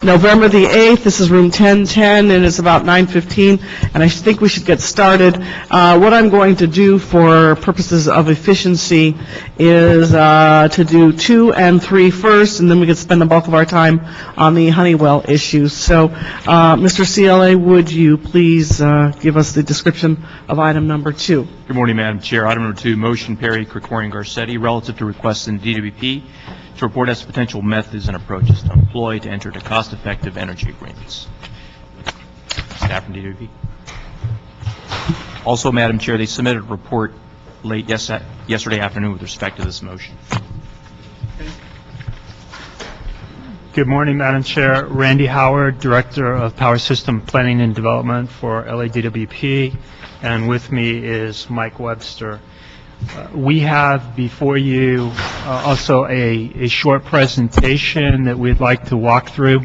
November the 8th. This is room 1010, and it's about 9:15, and I think we should get started. What I'm going to do for purposes of efficiency is to do 2 and 3 first, and then we can spend the bulk of our time on the Honeywell issues. So, Mr. CLA, would you please give us the description of item number 2? Good morning, Madam Chair. Item number 2, motion Perry, Krikorian, Garcetti, relative to requests in DWP to report as potential methods and approaches to employ to enter into cost-effective energy agreements. Staff from DWP. Also, Madam Chair, they submitted a report late yesterday afternoon with respect to this motion. Good morning, Madam Chair. Randy Howard, Director of Power System Planning and Development for LADWP, and with me is Mike Webster. We have before you also a short presentation that we'd like to walk through.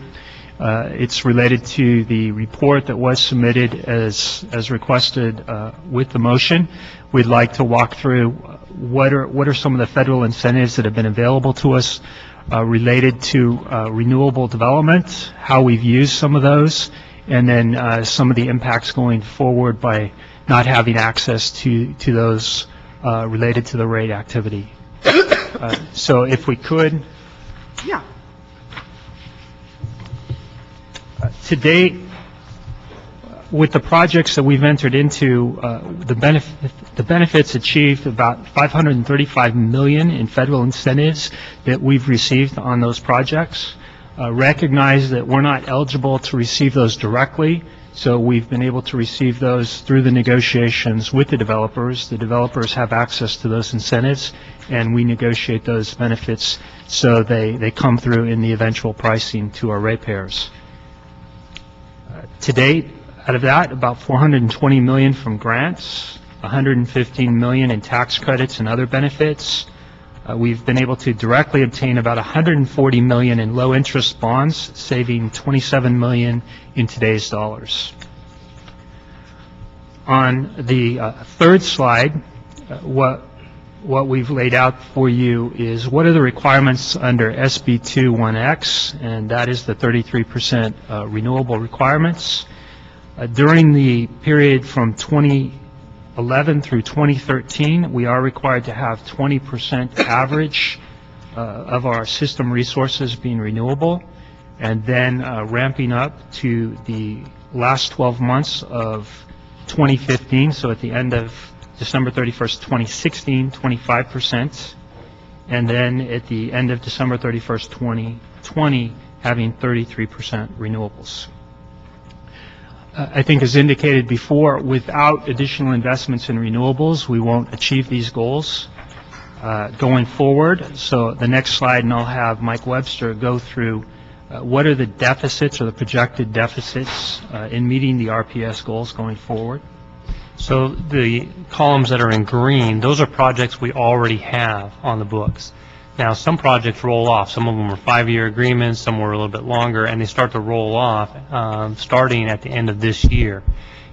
It's related to the report that was submitted as requested with the motion. We'd like to walk through what are some of the federal incentives that have been available to us related to renewable development, how we've used some of those, and then some of the impacts going forward by not having access to those related to the rate activity. So if we could. Yeah. To date, with the projects that we've entered into, the benefits achieved about $535 million in federal incentives that we've received on those projects. Recognize that we're not eligible to receive those directly, so we've been able to receive those through the negotiations with the developers. The developers have access to those incentives, and we negotiate those benefits so they come through in the eventual pricing to our ratepayers. To date, out of that, about $420 million from grants, $115 million in tax credits and other benefits. We've been able to directly obtain about $140 million in low-interest bonds, saving $27 million in today's dollars. On the third slide, what we've laid out for you is what are the requirements under SB 21X, and that is the 33% renewable requirements. During the period from 2011 through 2013, we are required to have 20% average of our system resources being renewable, and then ramping up to the last 12 months of 2015, so at the end of December 31st, 2016, 25%, and then at the end of December 31st, 2020, having 33% renewables. I think as indicated before, without additional investments in renewables, we won't achieve these goals going forward. So the next slide, and I'll have Mike Webster go through what are the deficits or the projected deficits in meeting the RPS goals going forward. So the columns that are in green, those are projects we already have on the books. Now, some projects roll off. Some of them are 5-year agreements, some were a little bit longer, and they start to roll off starting at the end of this year.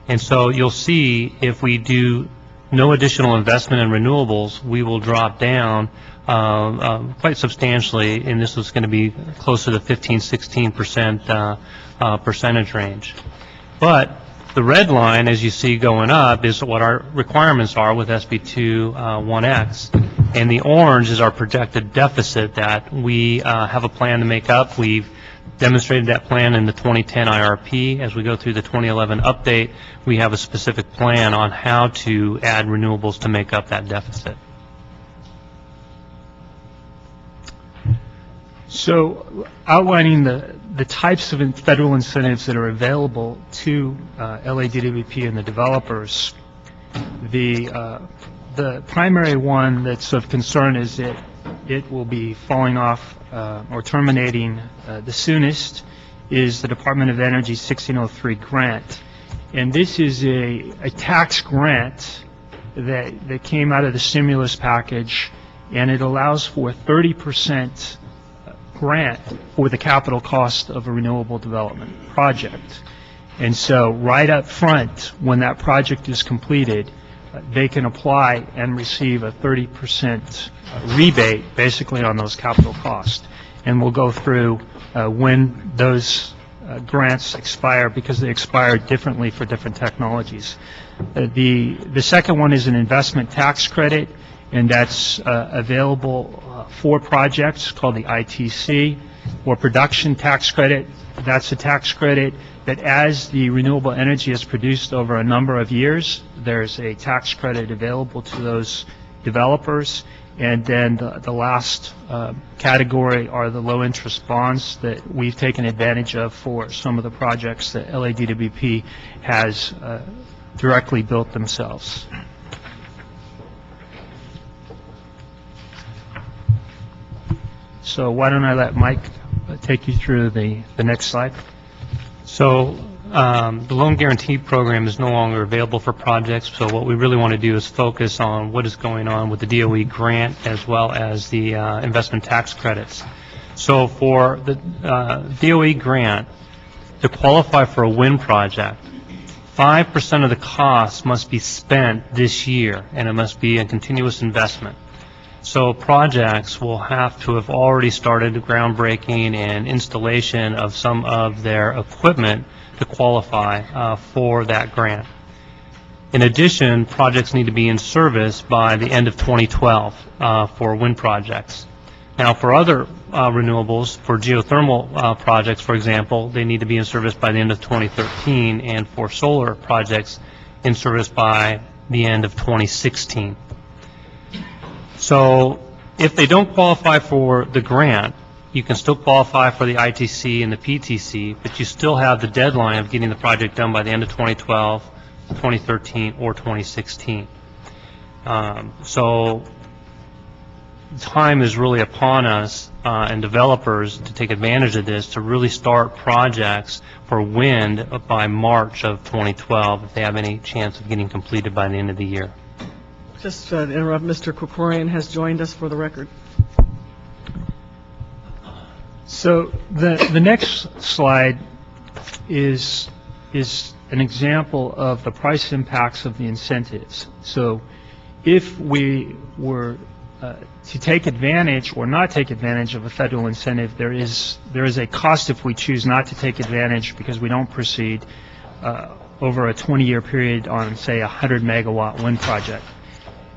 And so you'll see if we do no additional investment in renewables, we will drop down quite substantially, and this is going to be closer to 15-16% percentage range. But the red line, as you see going up, is what our requirements are with SB 21X. And the orange is our projected deficit that we have a plan to make up. We've demonstrated that plan in the 2010 IRP. As we go through the 2011 update, we have a specific plan on how to add renewables to make up that deficit. So outlining the types of federal incentives that are available to LADWP and the developers, the primary one that's of concern is that it will be falling off or terminating the soonest is the Department of Energy 1603 grant. And this is a tax grant that came out of the stimulus package, and it allows for 30% grant for the capital cost of a renewable development project. And so right up front, when that project is completed, they can apply and receive a 30% rebate basically on those capital costs. and we'll go through when those grants expire, because they expire differently for different technologies. The second one is an investment tax credit, and that's available for projects called the ITC, or production tax credit. That's a tax credit that as the renewable energy is produced over a number of years, there's a tax credit available to those developers. And then the last category are the low-interest bonds that we've taken advantage of for some of the projects that LADWP has directly built themselves. So why don't I let Mike take you through the next slide? So the loan guarantee program is no longer available for projects, so what we really want to do is focus on what is going on with the DOE grant as well as the investment tax credits. So for the DOE grant, to qualify for a wind project, 5% of the cost must be spent this year, and it must be a continuous investment. So projects will have to have already started groundbreaking and installation of some of their equipment to qualify for that grant. In addition, projects need to be in service by the end of 2012 for wind projects. Now, for other renewables, for geothermal projects, for example, they need to be in service by the end of 2013, and for solar projects, in service by the end of 2016. So if they don't qualify for the grant, you can still qualify for the ITC and the PTC, but you still have the deadline of getting the project done by the end of 2012, 2013, or 2016. So time is really upon us and developers to take advantage of this to really start projects for wind by March of 2012 if they have any chance of getting completed by the end of the year. Just to interrupt, Mr. Krikorian has joined us for the record. So the next slide is an example of the price impacts of the incentives. So if we were to take advantage or not take advantage of a federal incentive, there is a cost if we choose not to take advantage because we don't proceed over a 20-year period on, say, a 100-megawatt wind project.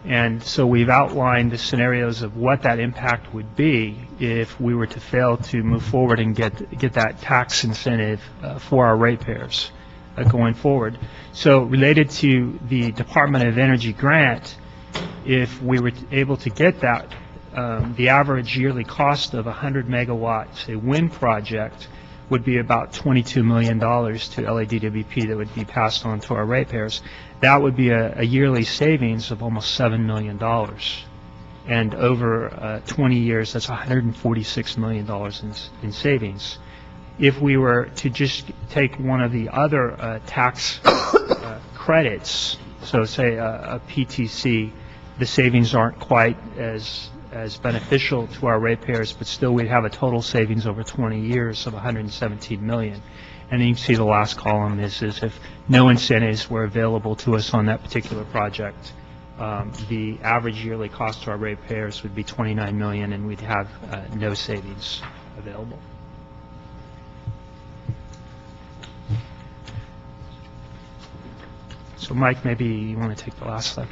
And so we've outlined the scenarios of what that impact would be if we were to fail to move forward and get that tax incentive for our ratepayers going forward. So related to the Department of Energy grant, if we were able to get that, the average yearly cost of a 100-megawatt, say, wind project would be about $22 million to LADWP that would be passed on to our ratepayers. That would be a yearly savings of almost $7 million. And over 20 years, that's $146 million in savings. If we were to just take one of the other tax credits, so say a PTC, the savings aren't quite as beneficial to our ratepayers, but still we'd have a total savings over 20 years of $117 million. And then you can see the last column is if no incentives were available to us on that particular project, the average yearly cost to our ratepayers would be $29 million, and we'd have no savings available. So Mike, maybe you want to take the last slide.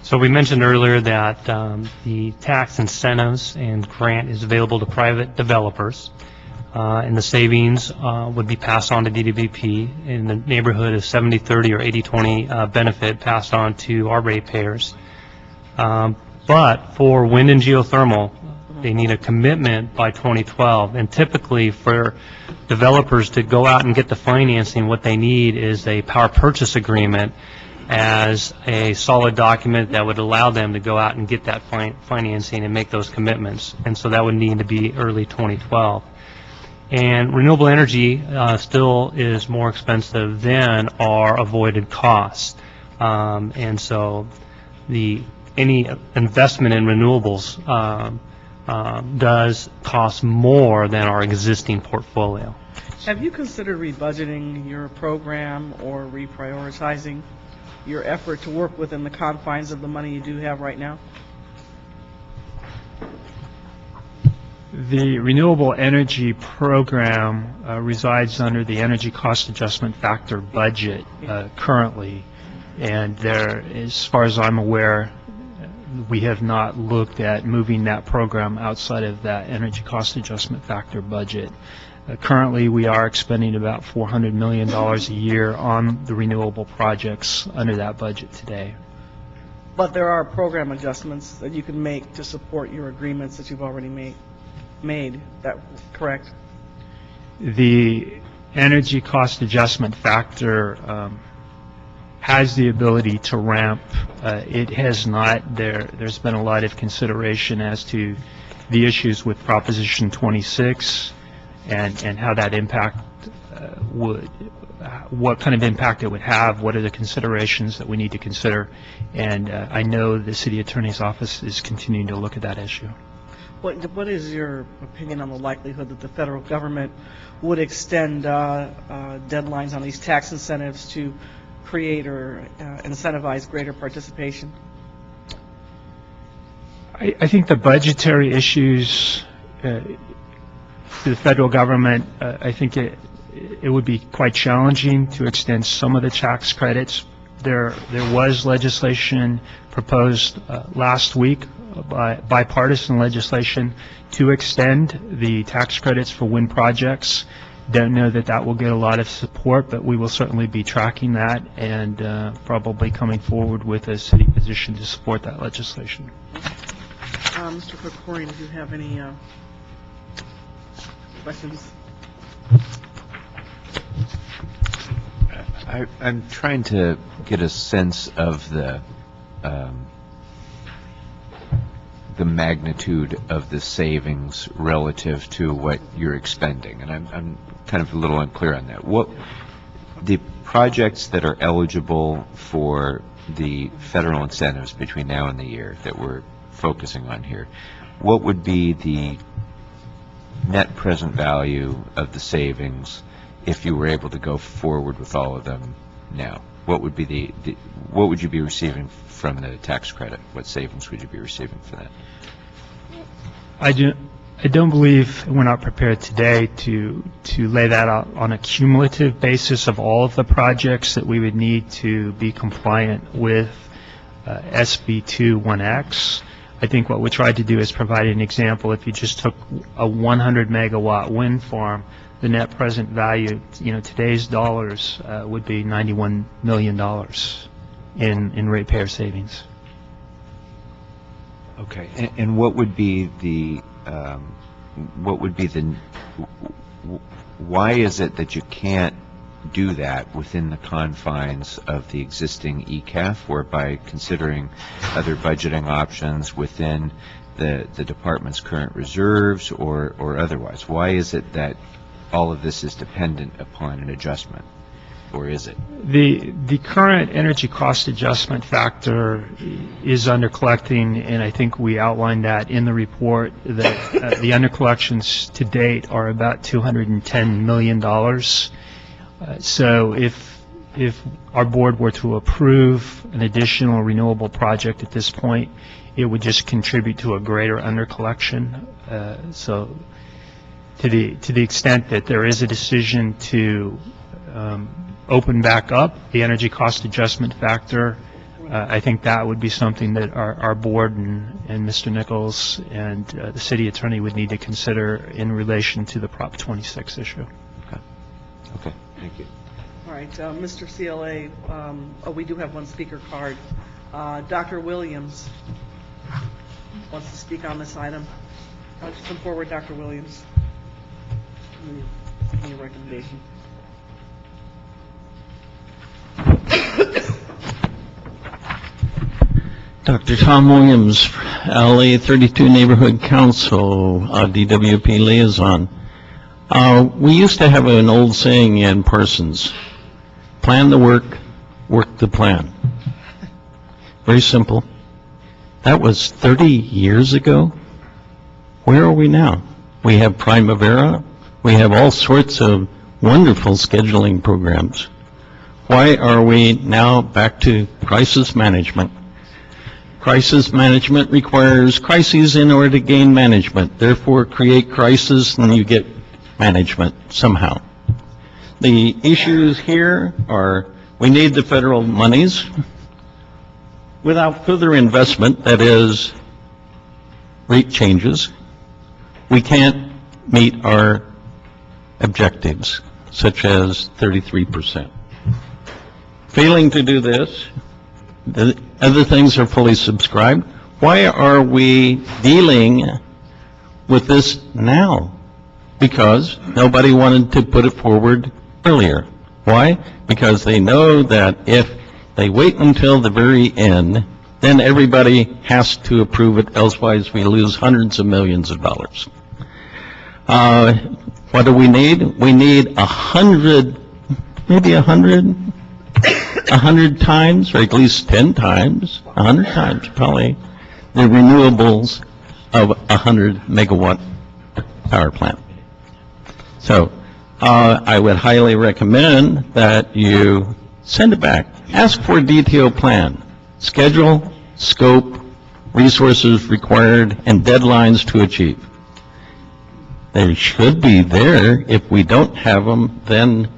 So we mentioned earlier that the tax incentives and grant is available to private developers, and the savings would be passed on to DWP in the neighborhood of 70-30 or 80-20 benefit passed on to our ratepayers. But for wind and geothermal, they need a commitment by 2012, and typically for developers to go out and get the financing, what they need is a power purchase agreement as a solid document that would allow them to go out and get that financing and make those commitments. And so that would need to be early 2012. And renewable energy still is more expensive than our avoided costs. And so any investment in renewables does cost more than our existing portfolio. Have you considered rebudgeting your program or reprioritizing your effort to work within the confines of the money you do have right now? The renewable energy program resides under the energy cost adjustment factor budget currently, and there, as far as I'm aware, we have not looked at moving that program outside of that energy cost adjustment factor budget. Currently, we are expending about $400 million a year on the renewable projects under that budget today. But there are program adjustments that you can make to support your agreements that you've already made. That correct? The energy cost adjustment factor has the ability to ramp. It has not. There's been a lot of consideration as to the issues with Proposition 26 and how that impact what kind of impact it would have, what are the considerations that we need to consider, and I know the City Attorney's Office is continuing to look at that issue. What is your opinion on the likelihood that the federal government would extend deadlines on these tax incentives to create or incentivize greater participation? I think the budgetary issues to the federal government, I think it would be quite challenging to extend some of the tax credits. There was legislation proposed last week, bipartisan legislation, to extend the tax credits for wind projects. Don't know that that will get a lot of support, but we will certainly be tracking that and probably coming forward with a city position to support that legislation. Mr. Krikorian, do you have any questions? I'm trying to get a sense of the magnitude of the savings relative to what you're expending, and I'm kind of a little unclear on that. What the projects that are eligible for the federal incentives between now and the year that we're focusing on here, what would be the net present value of the savings if you were able to go forward with all of them now? What would be what would you be receiving from the tax credit? What savings would you be receiving for that? I don't believe we're not prepared today to lay that out on a cumulative basis of all of the projects that we would need to be compliant with SB 21X. I think what we tried to do is provide an example. If you just took a 100 megawatt wind farm, the net present value, today's dollars would be $91 million in ratepayer savings. Okay, and what would be the why is it that you can't do that within the confines of the existing ECAF, whereby considering other budgeting options within the department's current reserves or otherwise? Why is it that all of this is dependent upon an adjustment, or is it? The current energy cost adjustment factor is under collecting, and I think we outlined that in the report, that the under collections to date are about $210 million. So if our board were to approve an additional renewable project at this point, it would just contribute to a greater under collection. So to the extent that there is a decision to open back up the energy cost adjustment factor, I think that would be something that our board and Mr. Nichols and the city attorney would need to consider in relation to the Prop 26 issue. Okay, thank you. All right, Mr. CLA, we do have one speaker card. Dr. Williams wants to speak on this item. Just come forward, Dr. Williams. Give me a recommendation. Dr. Tom Williams, LA 32 Neighborhood Council, DWP liaison. We used to have an old saying in Parsons, plan the work, work the plan. Very simple. That was 30 years ago. Where are we now? We have Primavera. We have all sorts of wonderful scheduling programs. Why are we now back to crisis management? Crisis management requires crises in order to gain management. Therefore, create crisis and you get management somehow. The issues here are we need the federal monies. Without further investment, that is, rate changes, we can't meet our objectives, such as 33%. Failing to do this, the other things are fully subscribed. Why are we dealing with this now? Because nobody wanted to put it forward earlier. Why? Because they know that if they wait until the very end, then everybody has to approve it, elsewise we lose hundreds of millions of dollars. What do we need? We need 100, maybe 100 times, or at least 10 times, 100 times probably, the renewables of 100 megawatt power plant. So I would highly recommend that you send it back. Ask for a detailed plan, schedule, scope, resources required, and deadlines to achieve. They should be there. If we don't have them, then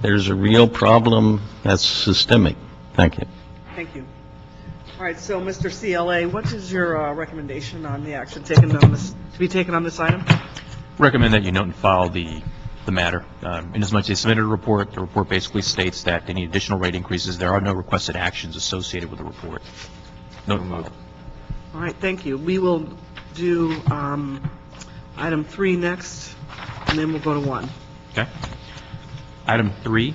there's a real problem that's systemic. Thank you. Thank you. All right, so Mr. CLA, what is your recommendation on the action taken on this, to be taken on this item? Recommend that you note and file the matter. Inasmuch as they submitted a report, the report basically states that they need additional rate increases. There are no requested actions associated with the report. Note and file. All right, thank you. We will do item 3 next, and then we'll go to 1. Okay. Item 3,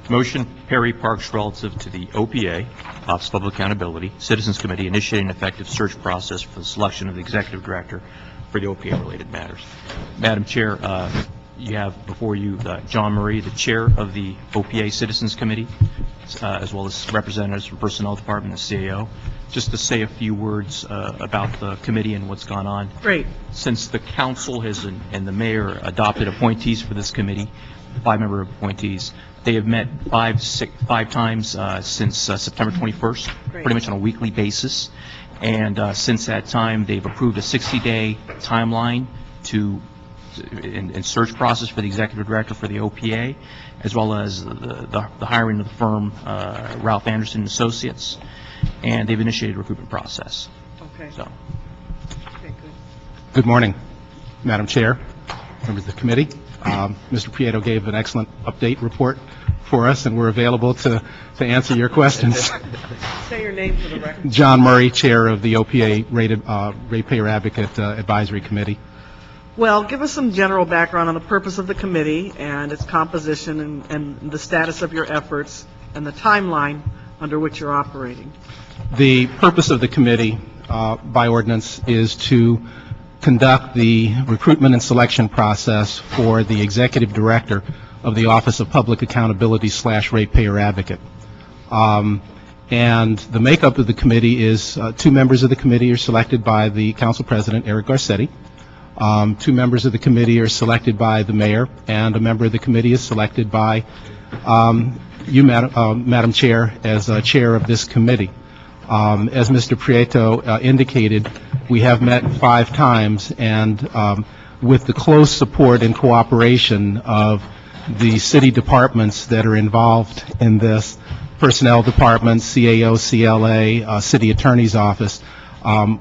motion Perry Parks relative to the OPA, Office of Public Accountability, Citizens Committee initiating an effective search process for the selection of the Executive Director for the OPA-related matters. Madam Chair, you have before you John Murray, the Chair of the OPA Citizens Committee, as well as representatives from Personnel Department and CAO, just to say a few words about the committee and what's gone on. Great. Since the council has and the mayor adopted appointees for this committee, 5-member appointees, they have met five times since September 21st, Great. pretty much on a weekly basis. And since that time, they've approved a 60-day timeline in search process for the executive director for the OPA, as well as the hiring of the firm Ralph Anderson Associates, and they've initiated a recruitment process. Okay. So, Okay, good. Good morning, Madam Chair, members of the committee. Mr. Prieto gave an excellent update report for us, and we're available to answer your questions. Say your name for the record. John Murray, Chair of the OPA Ratepayer Advocate Advisory Committee. Well, give us some general background on the purpose of the committee and its composition and the status of your efforts and the timeline under which you're operating. The purpose of the committee, by ordinance, is to conduct the recruitment and selection process for the Executive Director of the Office of Public Accountability / Ratepayer Advocate. And the makeup of the committee is 2 members of the committee are selected by the Council President, Eric Garcetti. 2 members of the committee are selected by the mayor, and a member of the committee is selected by you, Madam Chair, as chair of this committee. As Mr. Prieto indicated, we have met 5 times, and with the close support and cooperation of the city departments that are involved in this, Personnel Department, CAO, CLA, City Attorney's Office,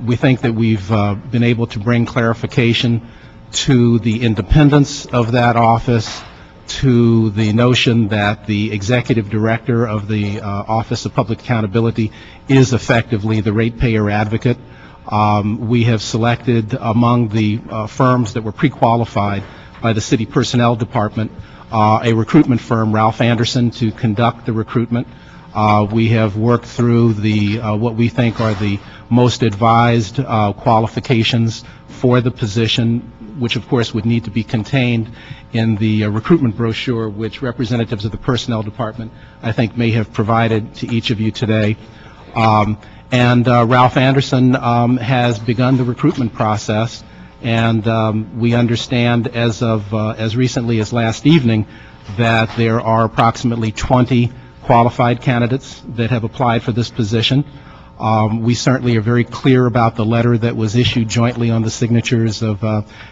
we think that we've been able to bring clarification to the independence of that office, to the notion that the Executive Director of the Office of Public Accountability is effectively the ratepayer advocate. We have selected among the firms that were pre-qualified by the City Personnel Department a recruitment firm, Ralph Anderson, to conduct the recruitment. We have worked through the what we think are the most advised qualifications for the position, which of course would need to be contained in the recruitment brochure, which representatives of the Personnel Department, I think, may have provided to each of you today. And Ralph Anderson has begun the recruitment process, and we understand as recently as last evening that there are approximately 20 qualified candidates that have applied for this position. We certainly are very clear about the letter that was issued jointly on the signatures of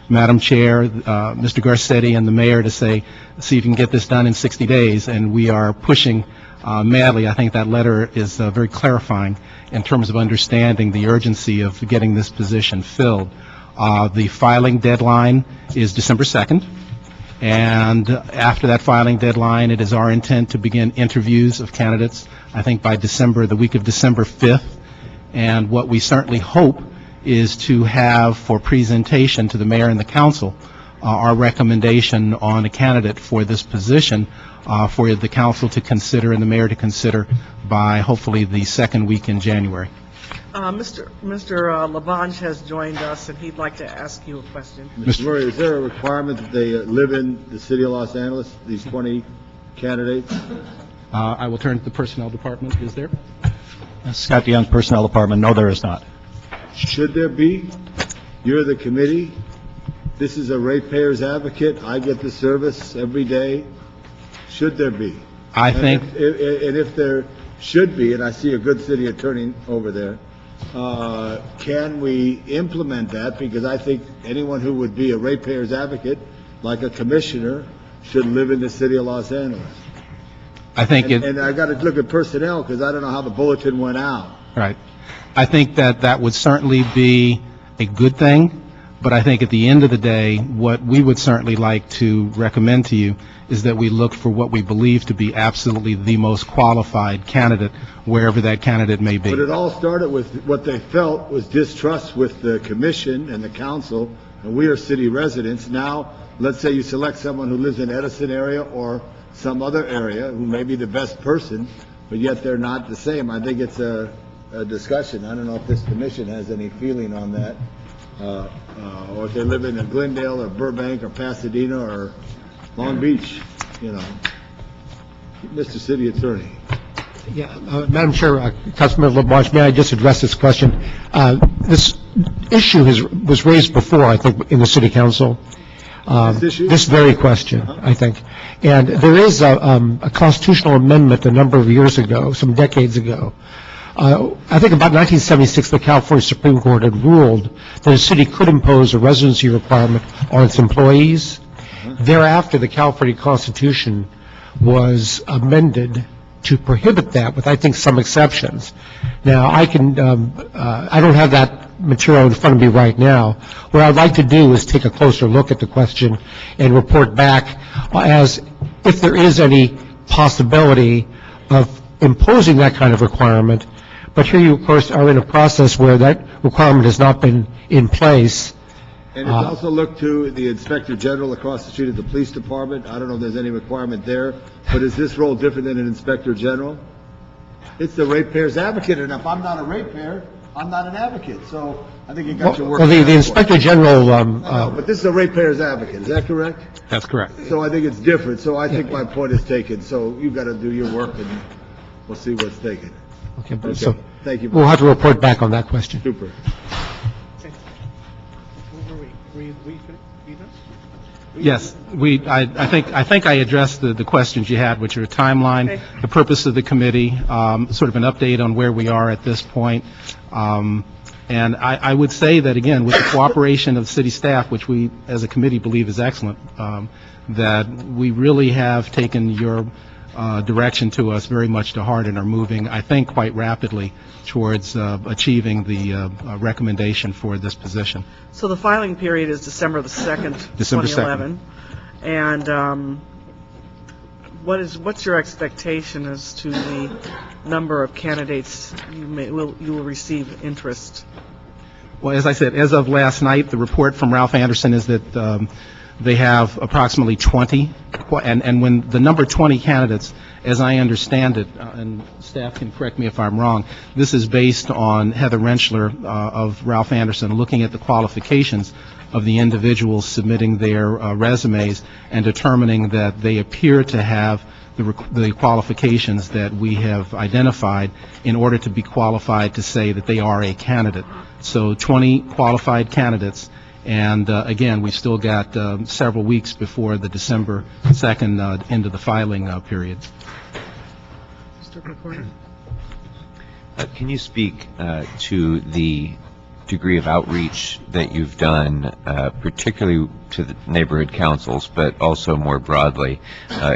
Madam Chair, Mr. Garcetti, and the mayor to see if you can get this done in 60 days, and we are pushing madly. I think that letter is very clarifying in terms of understanding the urgency of getting this position filled. The filing deadline is December 2nd, and after that filing deadline, it is our intent to begin interviews of candidates, I think by the week of December 5th, and what we certainly hope is to have for presentation to the mayor and the council our recommendation on a candidate for this position for the council to consider and the mayor to consider by hopefully the second week in January. Mr. Labange has joined us, and he'd like to ask you a question. Mr. Murray, is there a requirement that they live in the city of Los Angeles, these 20 candidates? I will turn to the personnel department. Is there? Scott DeYoung, Personnel Department. No, there is not. Should there be? You're the committee. This is a ratepayers advocate. I get the service every day. Should there be? I think... And if there should be, and I see a good city attorney over there, can we implement that? Because I think anyone who would be a ratepayers advocate, like a commissioner, should live in the city of Los Angeles. I think and I got to look at personnel because I don't know how the bulletin went out. Right. I think that would certainly be a good thing, but I think at the end of the day, what we would certainly like to recommend to you is that we look for what we believe to be absolutely the most qualified candidate, wherever that candidate may be. But it all started with what they felt was distrust with the commission and the council, and we are city residents. Now, let's say you select someone who lives in Edison area or some other area who may be the best person, but yet they're not the same. I think it's a discussion. I don't know if this commission has any feeling on that, or if they live in Glendale or Burbank or Pasadena or Long Beach, you know. Mr. City Attorney. Yeah, Madam Chair, Councilman LaBarge, may I just address this question? This issue was raised before, I think, in the City Council. This very question, I think. And there is a constitutional amendment a number of years ago, some decades ago. I think about 1976, the California Supreme Court had ruled that a city could impose a residency requirement on its employees. Thereafter, the California Constitution was amended to prohibit that, with, I think, some exceptions. Now, I don't have that material in front of me right now. What I'd like to do is take a closer look at the question and report back as if there is any possibility of imposing that kind of requirement. But here you, of course, are in a process where that requirement has not been in place. And it's also looked to the Inspector General across the street at the Police Department. I don't know if there's any requirement there, but is this role different than an Inspector General? It's the ratepayers advocate, and if I'm not a ratepayer, I'm not an advocate. So I think you got your work. Well, the Inspector General... but this is a ratepayers advocate, is that correct? That's correct. So I think it's different. So I think my point is taken. So you've got to do your work, and we'll see what's taken. Okay, so thank you. we'll have to report back on that question. Super. Yes, I think I addressed the questions you had, which are a timeline, the purpose of the committee, sort of an update on where we are at this point. And I would say that, again, with the cooperation of city staff, which we as a committee believe is excellent, that we really have taken your direction to us very much to heart and are moving, I think, quite rapidly towards achieving the recommendation for this position. So the filing period is December the 2nd, December 2011. And what's your expectation as to the number of candidates you will receive interest? Well, as I said, as of last night, the report from Ralph Anderson is that they have approximately 20, and when the number 20 candidates, as I understand it, and staff can correct me if I'm wrong, this is based on Heather Rentschler of Ralph Anderson looking at the qualifications of the individuals submitting their resumes and determining that they appear to have the qualifications that we have identified in order to be qualified to say that they are a candidate. So 20 qualified candidates. And again, we've still got several weeks before the December 2nd end of the filing period. Mr. McCormick? Can you speak to the degree of outreach that you've done, particularly to the neighborhood councils, but also more broadly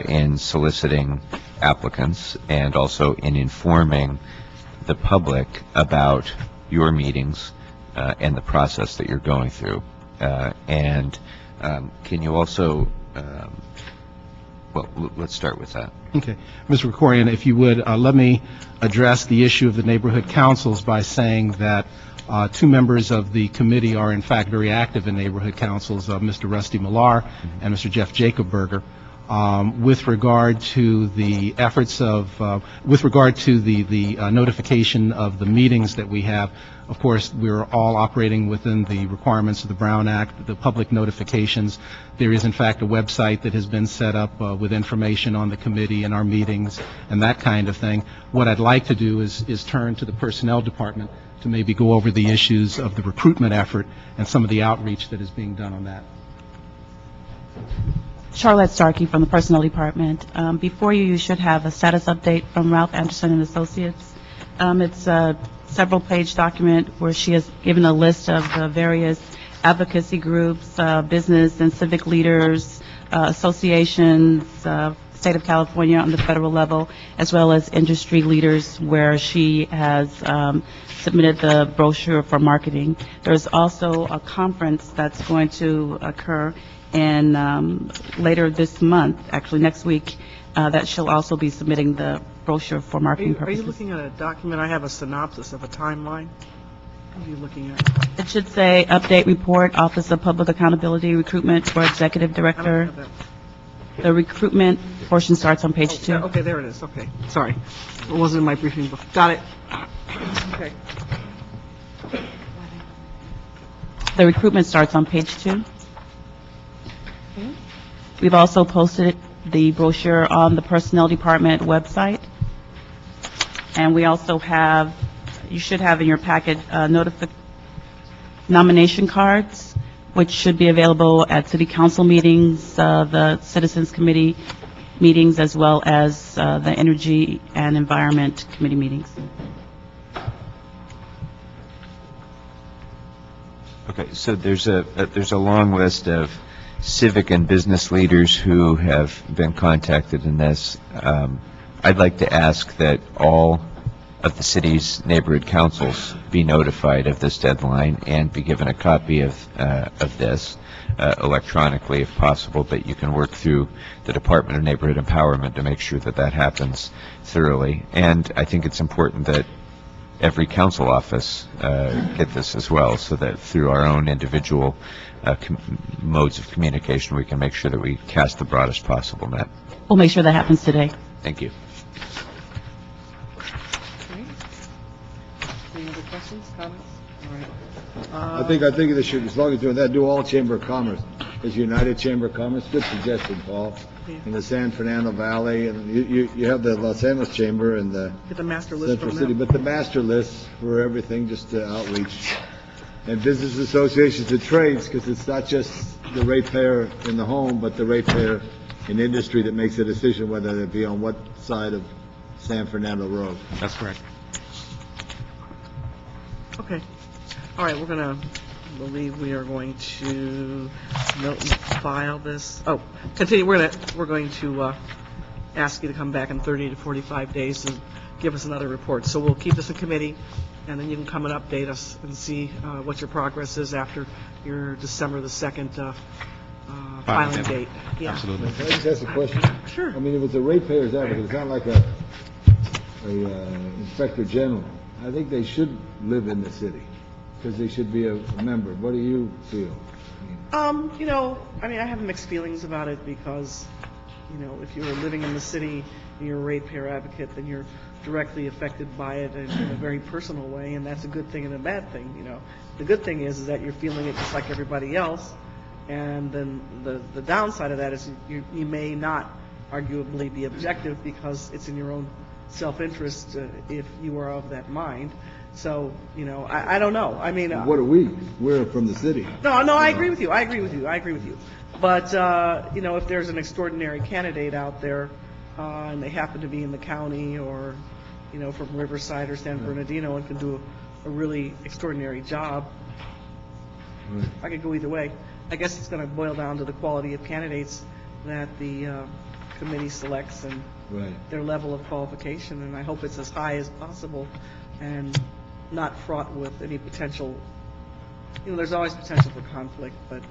in soliciting applicants and also in informing the public about your meetings and the process that you're going through? And can you also, well, let's start with that. Okay. Mr. Krikorian, if you would, let me address the issue of the neighborhood councils by saying that two members of the committee are in fact very active in neighborhood councils, Mr. Rusty Millar and Mr. Jeff Jacobberger. With regard to the efforts of, with regard to the notification of the meetings that we have, of course, we're all operating within the requirements of the Brown Act, the public notifications. There is, in fact, a website that has been set up with information on the committee and our meetings and that kind of thing. What I'd like to do is turn to the Personnel Department to maybe go over the issues of the recruitment effort and some of the outreach that is being done on that. Charlotte Starkey from the Personnel Department. Before you should have a status update from Ralph Anderson and Associates. It's a several-page document where she has given a list of the various advocacy groups, business and civic leaders, associations, State of California on the federal level, as well as industry leaders, where she has submitted the brochure for marketing. There's also a conference that's going to occur in later this month, actually next week, that she'll also be submitting the brochure for marketing Are purposes. you looking at a document? I have a synopsis of a timeline. What are you looking at? It should say Update Report, Office of Public Accountability, Recruitment for Executive I don't Director. have that. The recruitment portion starts on page 2. Okay, there it is. Okay, sorry. It wasn't in my briefing book. Got it. Okay. The recruitment starts on page 2. We've also posted the brochure on the Personnel Department website. And we also have, you should have in your packet, nomination cards, which should be available at City Council meetings, the Citizens Committee meetings, as well as the Energy and Environment Committee meetings. Okay, so there's a long list of civic and business leaders who have been contacted in this. I'd like to ask that all of the city's neighborhood councils be notified of this deadline and be given a copy of this electronically if possible, but you can work through the Department of Neighborhood Empowerment to make sure that that happens thoroughly. And I think it's important that every council office get this as well, so that through our own individual modes of communication, we can make sure that we cast the broadest possible net. We'll make sure that happens today. Thank you. Any other questions, comments? All right. I think they should, as long as doing that, do all Chamber of Commerce. There's United Chamber of Commerce, good suggestion, Paul. In the San Fernando Valley, and you have the Los Angeles Chamber and the Get the master list Central from City, them. but the master list for everything, just to outreach. And business associations and trades, because it's not just the ratepayer in the home, but the ratepayer in industry that makes a decision whether they be on what side of San Fernando Road. That's correct. Okay. All right, we are going to note and file this. Oh, continue. We're going to ask you to come back in 30 to 45 days and give us another report. So we'll keep this in committee, and then you can come and update us and see what your progress is after your December the 2nd filing date. Yeah. Absolutely. Can I just ask a question? Sure. I mean, if it's a ratepayer's advocate, it's not like a inspector general. I think they should live in the city, because they should be a member. What do you feel? I have mixed feelings about it because, if you're living in the city and you're a ratepayer advocate, then you're directly affected by it in a very personal way, and that's a good thing and a bad thing, The good thing is that you're feeling it just like everybody else, and then the downside of that is you may not arguably be objective because it's in your own self-interest if you are of that mind. So, I don't know. I mean, What are we? We're from the city. No, I agree with you. I agree with you. But, if there's an extraordinary candidate out there, and they happen to be in the county or from Riverside or San Bernardino and can do a really extraordinary job. I could go either way. I guess it's going to boil down to the quality of candidates that the committee selects and their level of qualification, and I hope it's as high as possible and not fraught with any potential, there's always potential for conflict, but,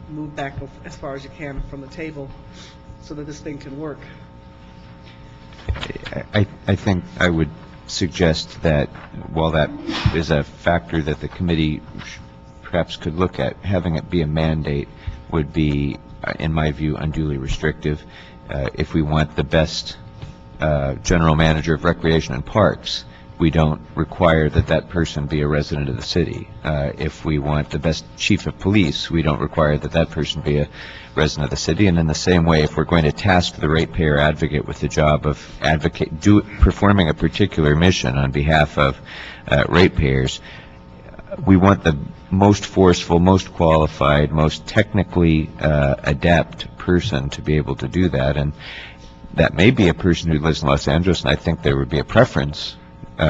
move back as far as you can from the table so that this thing can work. I think I would suggest that while that is a factor that the committee perhaps could look at, having it be a mandate would be, in my view, unduly restrictive. If we want the best general manager of recreation and parks, we don't require that that person be a resident of the city. If we want the best chief of police, we don't require that that person be a resident of the city. And in the same way, if we're going to task the ratepayer advocate with the job of performing a particular mission on behalf of ratepayers, we want the most forceful, most qualified, most technically adept person to be able to do that. And that may be a person who lives in Los Angeles, and I think there would be a preference,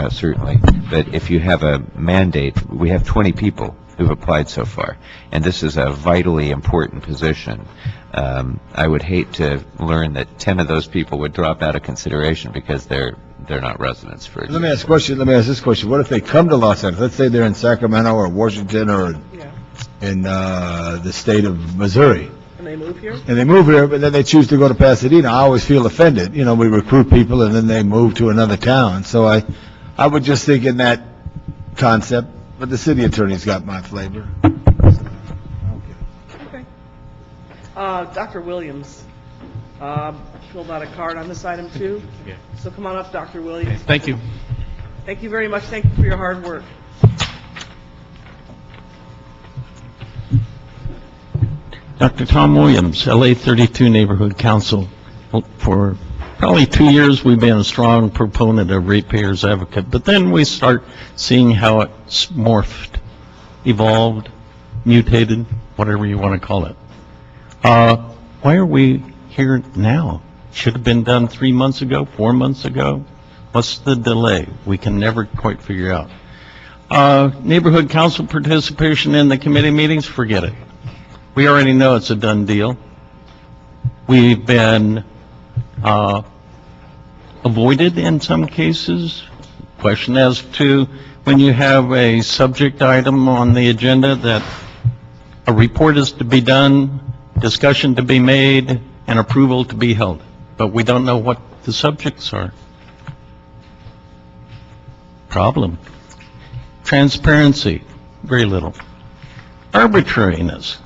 certainly. But if you have a mandate, we have 20 people who've applied so far, and this is a vitally important position. I would hate to learn that 10 of those people would drop out of consideration because they're not residents, for example. Let me ask this question. What if they come to Los Angeles? Let's say they're in Sacramento or Washington or in the state of Missouri. And they move here? And they move here, but then they choose to go to Pasadena. I always feel offended. We recruit people and then they move to another town. So I would just think in that concept, but the city attorney's got my flavor. Okay. Dr. Williams filled out a card on this item too. Yeah. So come on up, Dr. Williams. Thank you. Thank you very much. Thank you for your hard work. Dr. Tom Williams, LA 32 Neighborhood Council. For probably 2 years, we've been a strong proponent of ratepayers advocate, but then we start seeing how it's morphed, evolved, mutated, whatever you want to call it. Why are we here now? Should have been done 3 months ago, 4 months ago. What's the delay? We can never quite figure out. Neighborhood council participation in the committee meetings, forget it. We already know it's a done deal. We've been avoided in some cases. Question as to when you have a subject item on the agenda that a report is to be done, discussion to be made, and approval to be held. But we don't know what the subjects are. Problem. Transparency, very little. Arbitrariness.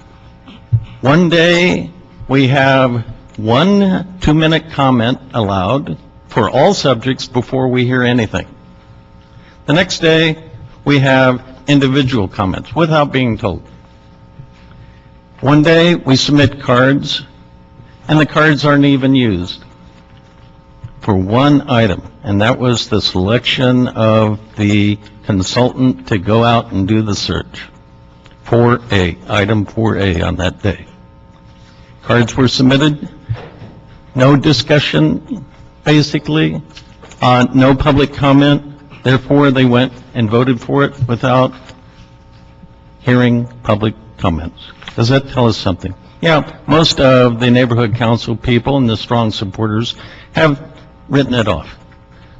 One day we have 1 2-minute comment allowed for all subjects before we hear anything. The next day we have individual comments without being told. One day we submit cards and the cards aren't even used for one item, and that was the selection of the consultant to go out and do the search. 4A, item 4A on that day. Cards were submitted, no discussion, basically, no public comment, therefore they went and voted for it without hearing public comments. Does that tell us something? Yeah, most of the neighborhood council people and the strong supporters have written it off.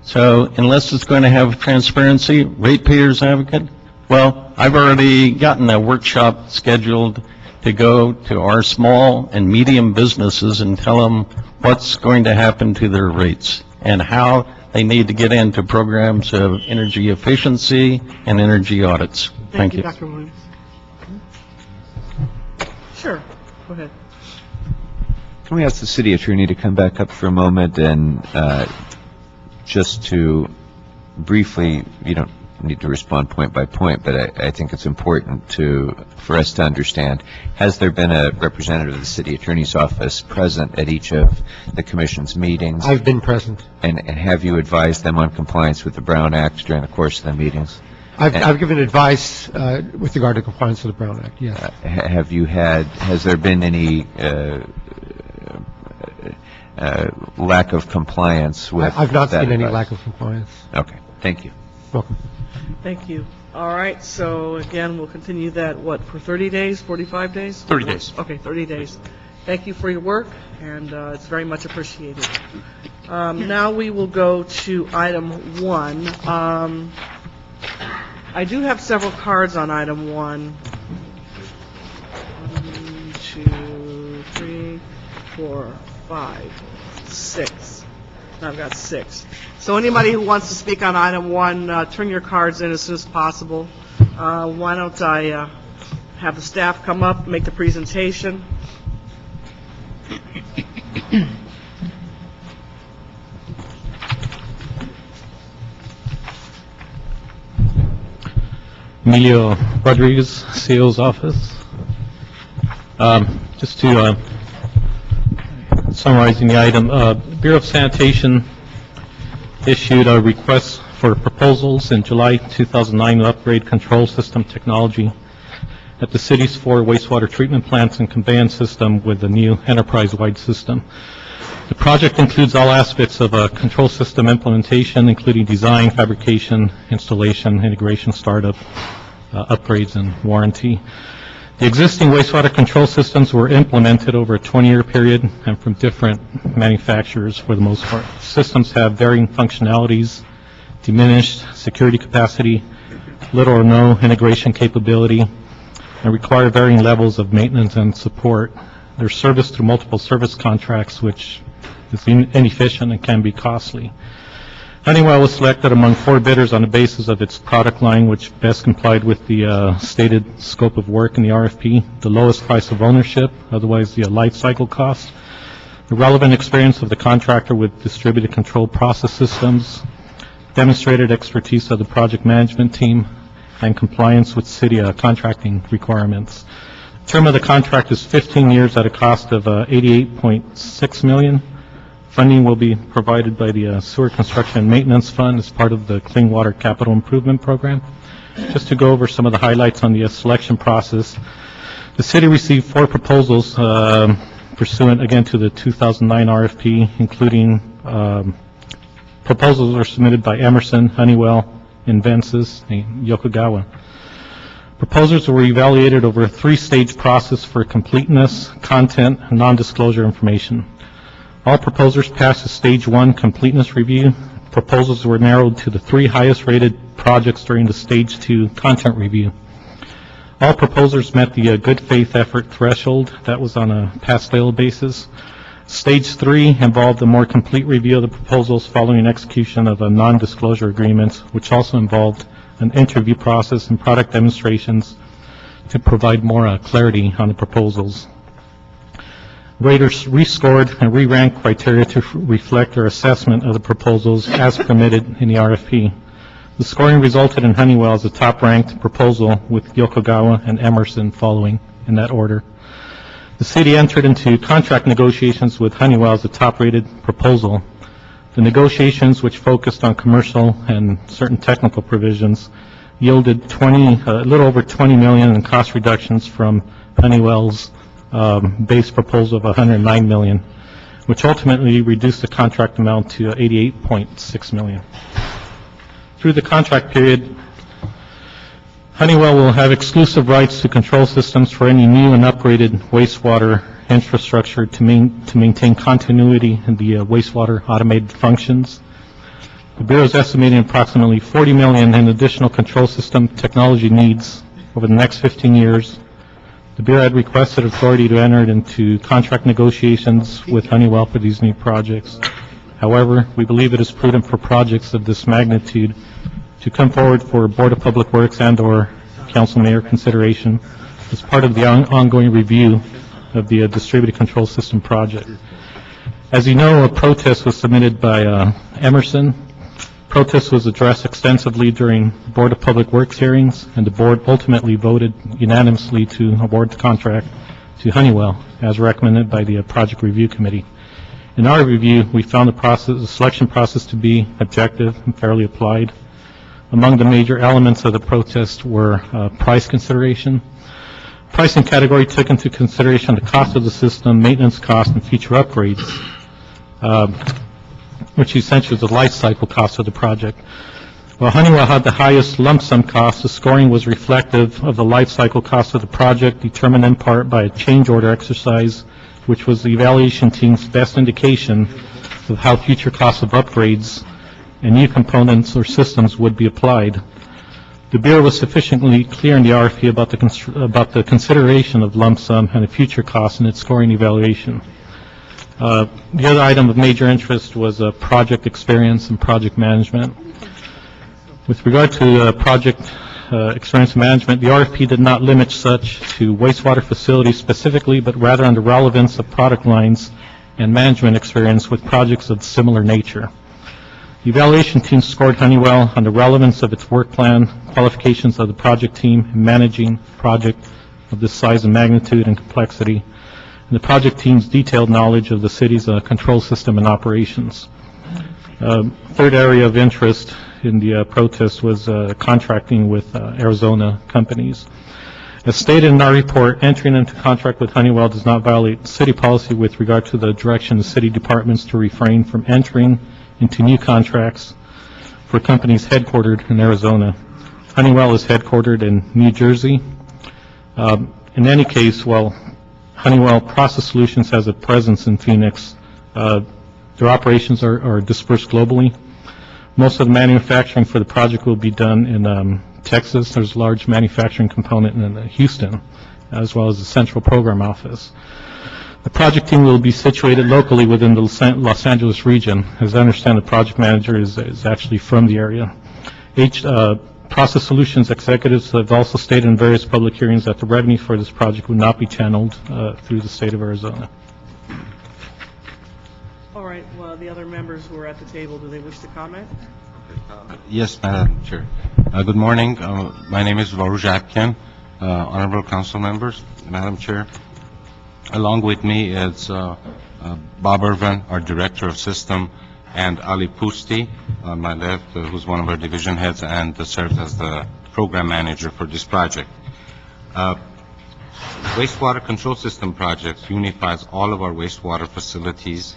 So unless it's going to have transparency, ratepayers advocate, well, I've already gotten a workshop scheduled to go to our small and medium businesses and tell them what's going to happen to their rates and how they need to get into programs of energy efficiency and energy audits. Thank you. Dr. Williams. Sure, go ahead. Can we ask the city attorney to come back up for a moment and just to briefly, you don't need to respond point by point, but I think it's important for us to understand, has there been a representative of the city attorney's office present at each of the commission's meetings? I've been present. And have you advised them on compliance with the Brown Act during the course of the meetings? I've given advice with regard to compliance with the Brown Act, yes. Has there been any lack of compliance with I've not that seen any advice. lack of compliance. Okay, thank you. Welcome. Thank you. All right, so again, we'll continue that, for 30 days, 45 days? 30 days. Okay, 30 days. Thank you for your work, and it's very much appreciated. Now we will go to item 1. I do have several cards on item 1. 1, 2, 3, 4, 5, 6. I've got 6. So anybody who wants to speak on item 1, turn your cards in as soon as possible. Why don't I have the staff come up, make the presentation. Emilio Rodriguez, CEO's office. Just to summarizing the item, Bureau of Sanitation issued a request for proposals in July 2009 to upgrade control system technology at the city's 4 wastewater treatment plants and conveyance system with a new enterprise-wide system. The project includes all aspects of a control system implementation, including design, fabrication, installation, integration, startup, upgrades, and warranty. The existing wastewater control systems were implemented over a 20-year period and from different manufacturers for the most part. Systems have varying functionalities, diminished security capacity, little or no integration capability, and require varying levels of maintenance and support. They're serviced through multiple service contracts, which is inefficient and can be costly. Honeywell was selected among 4 bidders on the basis of its product line, which best complied with the stated scope of work in the RFP, the lowest price of ownership, otherwise the life cycle cost, the relevant experience of the contractor with distributed control process systems, demonstrated expertise of the project management team, and compliance with city contracting requirements. The term of the contract is 15 years at a cost of $88.6 million. Funding will be provided by the Sewer Construction and Maintenance Fund as part of the Clean Water Capital Improvement Program. Just to go over some of the highlights on the selection process, the city received 4 proposals pursuant, again, to the 2009 RFP, including proposals were submitted by Emerson, Honeywell, Invensis, and Yokogawa. Proposals were evaluated over a 3-stage process for completeness, content, and non-disclosure information. All proposers passed the Stage 1 completeness review. Proposals were narrowed to the 3 highest-rated projects during the Stage 2 content review. All proposers met the good faith effort threshold. That was on a pass-fail basis. Stage 3 involved a more complete review of the proposals following execution of a non-disclosure agreement, which also involved an interview process and product demonstrations to provide more clarity on the proposals. Raters rescored and re-ranked criteria to reflect their assessment of the proposals as permitted in the RFP. The scoring resulted in Honeywell as the top-ranked proposal, with Yokogawa and Emerson following in that order. The city entered into contract negotiations with Honeywell as the top-rated proposal. The negotiations, which focused on commercial and certain technical provisions, yielded a little over $20 million in cost reductions from Honeywell's base proposal of $109 million, which ultimately reduced the contract amount to $88.6 million. Through the contract period, Honeywell will have exclusive rights to control systems for any new and upgraded wastewater infrastructure to maintain continuity in the wastewater automated functions. The Bureau is estimating approximately $40 million in additional control system technology needs over the next 15 years. The Bureau had requested authority to enter into contract negotiations with Honeywell for these new projects. However, we believe it is prudent for projects of this magnitude to come forward for Board of Public Works and/or Council Mayor consideration as part of the ongoing review of the distributed control system project. As you know, a protest was submitted by Emerson. Protest was addressed extensively during Board of Public Works hearings, and the board ultimately voted unanimously to award the contract to Honeywell, as recommended by the Project Review Committee. In our review, we found the selection process to be objective and fairly applied. Among the major elements of the protest were price consideration. Pricing category took into consideration the cost of the system, maintenance costs, and future upgrades. which essentially is the life cycle cost of the project. While Honeywell had the highest lump sum cost, the scoring was reflective of the life cycle cost of the project, determined in part by a change order exercise, which was the evaluation team's best indication of how future costs of upgrades and new components or systems would be applied. The Bureau was sufficiently clear in the RFP about the consideration of lump sum and the future costs in its scoring evaluation. The other item of major interest was project experience and project management. With regard to project experience management, the RFP did not limit such to wastewater facilities specifically, but rather on the relevance of product lines and management experience with projects of similar nature. The evaluation team scored Honeywell on the relevance of its work plan, qualifications of the project team in managing a project of this size and magnitude and complexity, and the project team's detailed knowledge of the city's control system and operations. Third area of interest in the protest was contracting with Arizona companies. As stated in our report, entering into contract with Honeywell does not violate city policy with regard to the direction of city departments to refrain from entering into new contracts for companies headquartered in Arizona. Honeywell is headquartered in New Jersey. In any case, while Honeywell Process Solutions has a presence in Phoenix, their operations are dispersed globally. Most of the manufacturing for the project will be done in Texas. There's a large manufacturing component in Houston, as well as the central program office. The project team will be situated locally within the Los Angeles region. As I understand, the project manager is actually from the area. Process Solutions executives have also stated in various public hearings that the revenue for this project would not be channeled through the state of Arizona. All right, well, the other members who are at the table, do they wish to comment? Yes, Madam Chair. Good morning. My name is Varouj Atkin, Honorable Council members, Madam Chair. Along with me is Bob Irvin, our Director of System, and Ali Pusti on my left, who's one of our division heads and serves as the program manager for this project. Wastewater Control System project unifies all of our wastewater facilities,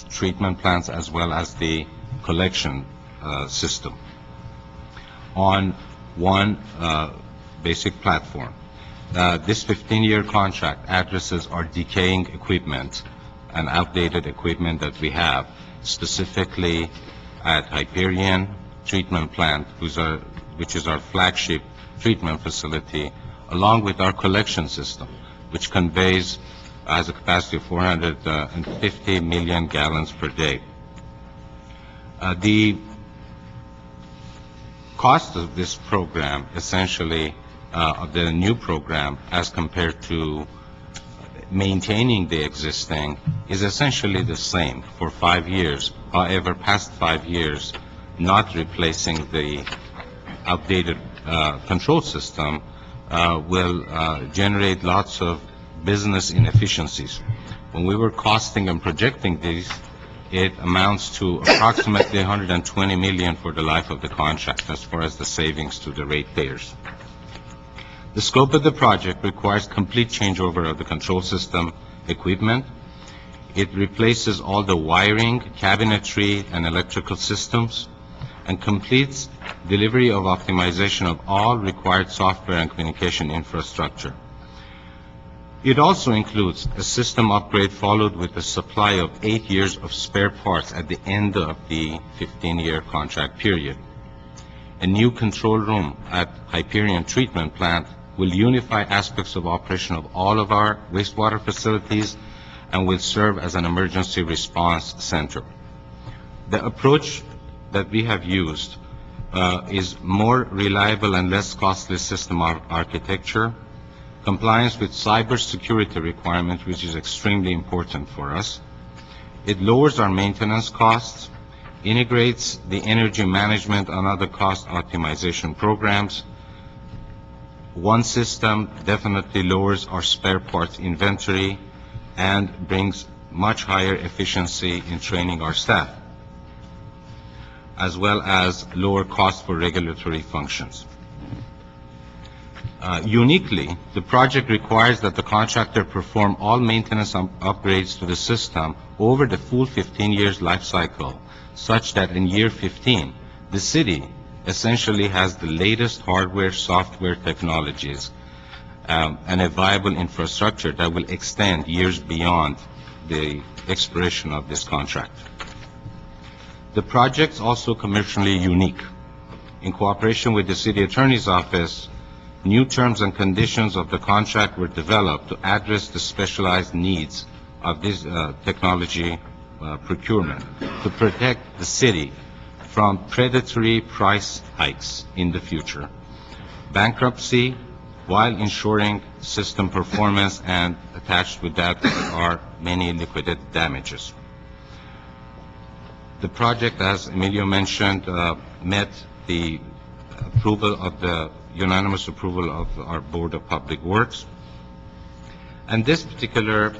treatment plants, as well as the collection system on one basic platform. This 15-year contract addresses our decaying equipment and outdated equipment that we have, specifically at Hyperion Treatment Plant, which is our flagship treatment facility, along with our collection system, which has a capacity of 450 million gallons per day. The cost of this program, essentially, of the new program as compared to maintaining the existing, is essentially the same for 5 years. However, past 5 years, not replacing the outdated control system will generate lots of business inefficiencies. When we were costing and projecting these, it amounts to approximately $120 million for the life of the contract as far as the savings to the ratepayers. The scope of the project requires complete changeover of the control system equipment. It replaces all the wiring, cabinetry, and electrical systems, and completes delivery of optimization of all required software and communication infrastructure. It also includes a system upgrade followed with a supply of 8 years of spare parts at the end of the 15-year contract period. A new control room at Hyperion Treatment Plant will unify aspects of operation of all of our wastewater facilities and will serve as an emergency response center. The approach that we have used is more reliable and less costly system architecture, compliance with cybersecurity requirements, which is extremely important for us. It lowers our maintenance costs, integrates the energy management and other cost optimization programs. One system definitely lowers our spare parts inventory and brings much higher efficiency in training our staff, as well as lower cost for regulatory functions. Uniquely, the project requires that the contractor perform all maintenance upgrades to the system over the full 15 years life cycle, such that in year 15, the city essentially has the latest hardware, software technologies, and a viable infrastructure that will extend years beyond the expiration of this contract. The project is also commercially unique. In cooperation with the City Attorney's Office, new terms and conditions of the contract were developed to address the specialized needs of this technology procurement, to protect the city from predatory price hikes in the future, bankruptcy, while ensuring system performance, and attached with that are many liquidated damages. The project, as Emilio mentioned, met the approval of the unanimous approval of our Board of Public Works. And this particular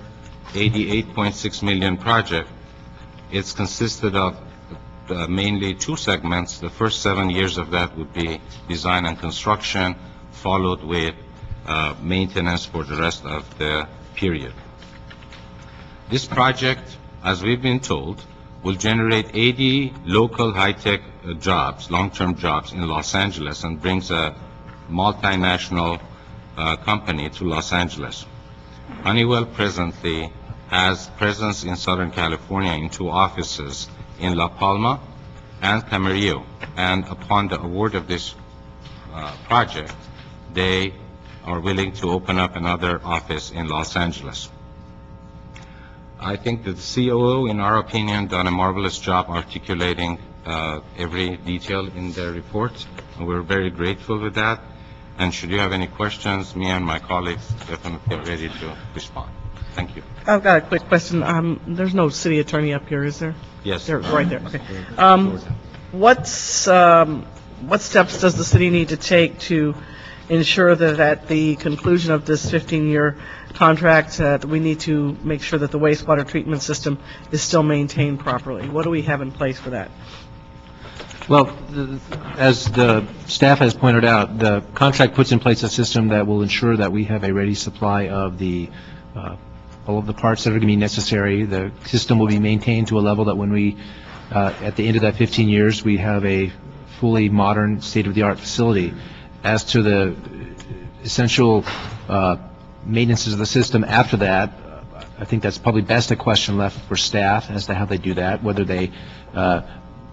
$88.6 million project, it's consisted of mainly two segments. The first 7 years of that would be design and construction, followed with maintenance for the rest of the period. This project, as we've been told, will generate 80 local high-tech jobs, long-term jobs in Los Angeles, and brings a multinational company to Los Angeles. Honeywell presently has presence in Southern California in 2 offices, in La Palma and Camarillo, and upon the award of this project, they are willing to open up another office in Los Angeles. I think that the COO, in our opinion, done a marvelous job articulating every detail in their report, and we're very grateful with that. And should you have any questions, me and my colleagues definitely are ready to respond. Thank you. I've got a quick question. There's no city attorney up here, is there? Yes. There, right there, okay. What steps does the city need to take to ensure that at the conclusion of this 15-year contract, that we need to make sure that the wastewater treatment system is still maintained properly? What do we have in place for that? Well, as the staff has pointed out, the contract puts in place a system that will ensure that we have a ready supply of the all of the parts that are going to be necessary. The system will be maintained to a level that when we, at the end of that 15 years, we have a fully modern, state-of-the-art facility. As to the essential maintenance of the system after that, I think that's probably best a question left for staff as to how they do that, whether they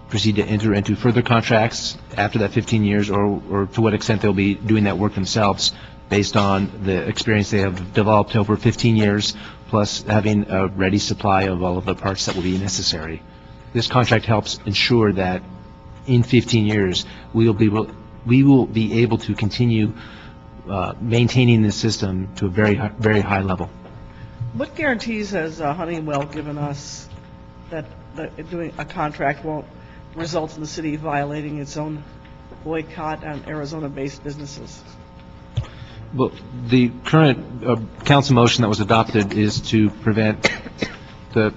proceed to enter into further contracts after that 15 years, or to what extent they'll be doing that work themselves based on the experience they have developed over 15 years, plus having a ready supply of all of the parts that will be necessary. This contract helps ensure that in 15 years we will be able to continue maintaining the system to a very high level. What guarantees has Honeywell given us that doing a contract won't result in the city violating its own boycott on Arizona-based businesses? Well, the current council motion that was adopted is to prevent the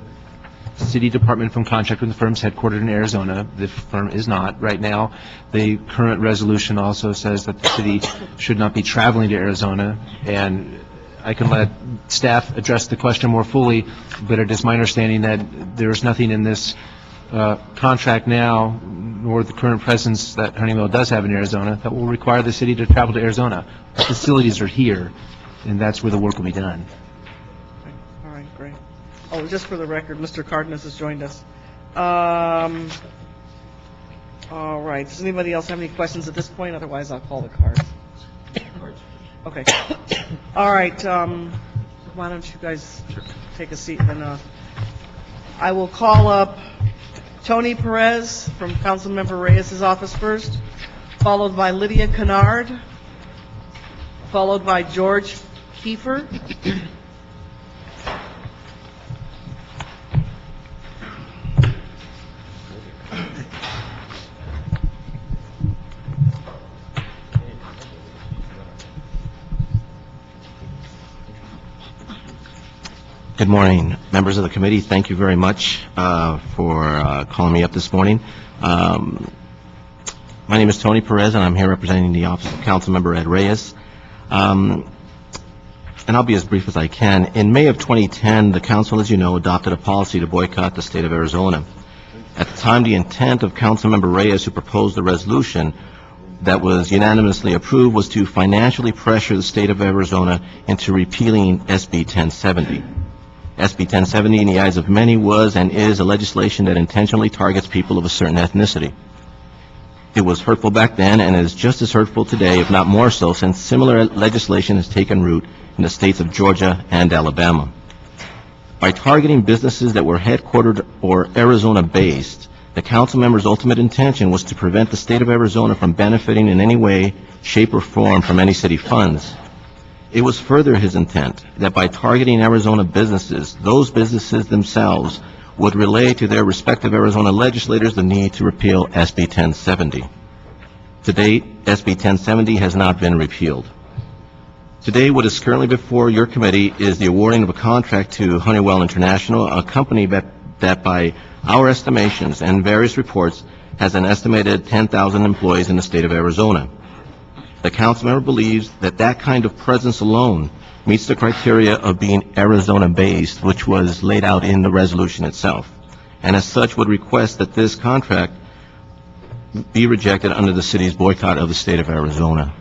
city department from contracting with the firms headquartered in Arizona. The firm is not right now. The current resolution also says that the city should not be traveling to Arizona, and I can let staff address the question more fully, but it is my understanding that there is nothing in this contract now, nor the current presence that Honeywell does have in Arizona, that will require the city to travel to Arizona. The facilities are here, and that's where the work will be done. Okay. All right, great. Oh, just for the record, Mr. Cardenas has joined us. All right. Does anybody else have any questions at this point? Otherwise, I'll call the cards. Okay. All right. Why don't you guys take a seat, and I will call up Tony Perez from Councilmember Reyes' office first, followed by Lydia Kennard, followed by George Kiefer. Good morning, members of the committee. Thank you very much for calling me up this morning. My name is Tony Perez, and I'm here representing the office of Councilmember Ed Reyes. And I'll be as brief as I can. In May of 2010, the council, as you know, adopted a policy to boycott the state of Arizona. At the time, the intent of Councilmember Reyes, who proposed the resolution that was unanimously approved, was to financially pressure the state of Arizona into repealing SB 1070. SB 1070, in the eyes of many, was and is a legislation that intentionally targets people of a certain ethnicity. It was hurtful back then and is just as hurtful today, if not more so, since similar legislation has taken root in the states of Georgia and Alabama. By targeting businesses that were headquartered or Arizona-based, the council member's ultimate intention was to prevent the state of Arizona from benefiting in any way, shape, or form from any city funds. It was further his intent that by targeting Arizona businesses, those businesses themselves would relay to their respective Arizona legislators the need to repeal SB 1070. To date, SB 1070 has not been repealed. Today, what is currently before your committee is the awarding of a contract to Honeywell International, a company that by our estimations and various reports has an estimated 10,000 employees in the state of Arizona. The council member believes that that kind of presence alone meets the criteria of being Arizona-based, which was laid out in the resolution itself, and as such would request that this contract be rejected under the city's boycott of the state of Arizona.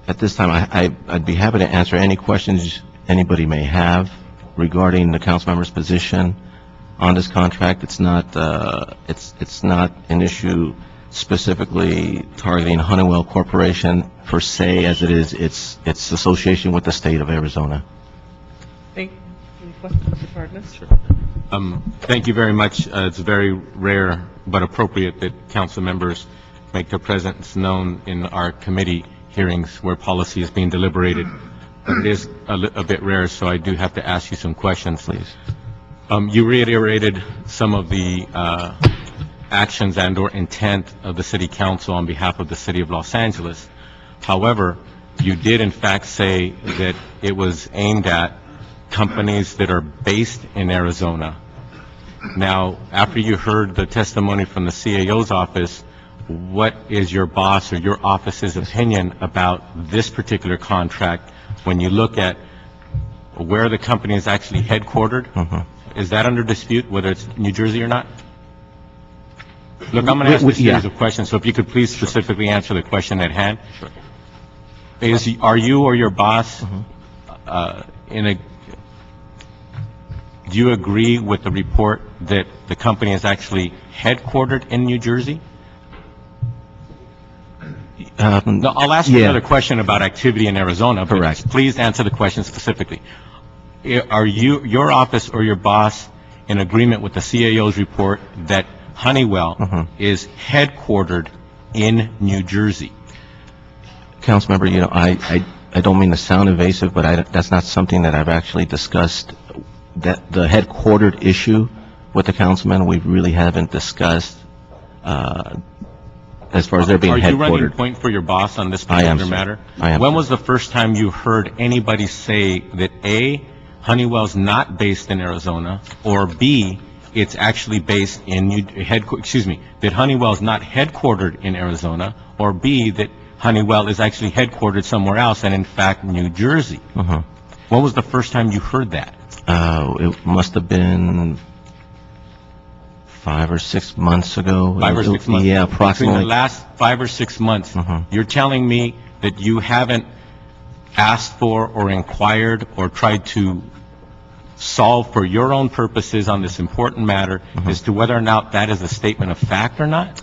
At this time, I'd be happy to answer any questions anybody may have regarding the council member's position on this contract. It's not an issue specifically targeting Honeywell Corporation per se, as it is its association with the state of Arizona. Any questions, Mr. Cardenas? Sure. Thank you very much. It's very rare but appropriate that council members make their presence known in our committee hearings where policy is being deliberated. But it is a bit rare, so I do have to ask you some questions. Please. You reiterated some of the actions and or intent of the City Council on behalf of the City of Los Angeles. However, you did in fact say that it was aimed at companies that are based in Arizona. Now, after you heard the testimony from the CAO's office, what is your boss or your office's opinion about this particular contract when you look at where the company is actually headquartered? Mm-hmm. Is that under dispute, whether it's New Jersey or not? Look, I'm going to ask a series of questions, so if you could please specifically answer the question at hand. Sure. Are you or your boss do you agree with the report that the company is actually headquartered in New Jersey? No, I'll ask you another question about activity in Arizona. Correct. Please answer the question specifically. Are you, your office or your boss, in agreement with the CAO's report that Honeywell is headquartered in New Jersey? Councilmember, you know, I don't mean to sound evasive, but that's not something that I've actually discussed. That the headquartered issue with the councilman, we really haven't discussed as far as they're being headquartered. Are you running point for your boss on this particular matter? I am. When was the first time you heard anybody say that A, Honeywell's not based in Arizona, or B, it's actually based in that Honeywell's not headquartered in Arizona, or B, that Honeywell is actually headquartered somewhere else, and in fact, New Jersey? When was the first time you heard that? It must have been 5 or 6 months ago. 5 or 6 months? Yeah, approximately. Between the last 5 or 6 months, you're telling me that you haven't asked for or inquired or tried to solve for your own purposes on this important matter as to whether or not that is a statement of fact or not?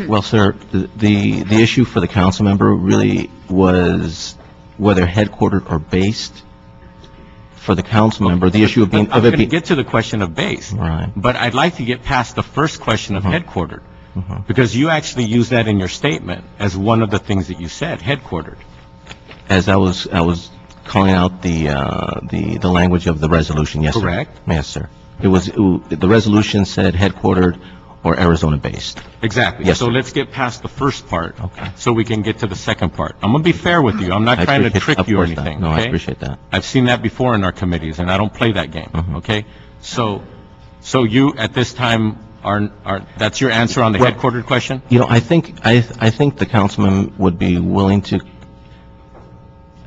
Well, sir, the issue for the council member really was whether headquartered or based. For the council member, the issue of being... I'm going to get to the question of base, right, but I'd like to get past the first question of headquartered, because you actually used that in your statement as one of the things that you said, headquartered. As I was calling out the language of the resolution, yes, sir. Correct? Yes, sir. The resolution said headquartered or Arizona-based. Exactly. Yes, so let's get past the first part, so we can get to the second part. I'm going to be fair with you. I'm not trying to trick you or anything. No, I appreciate that. I've seen that before in our committees, and I don't play that game, okay? So you, at this time, that's your answer on the Well, headquartered question? You know, I think the councilman would be willing to,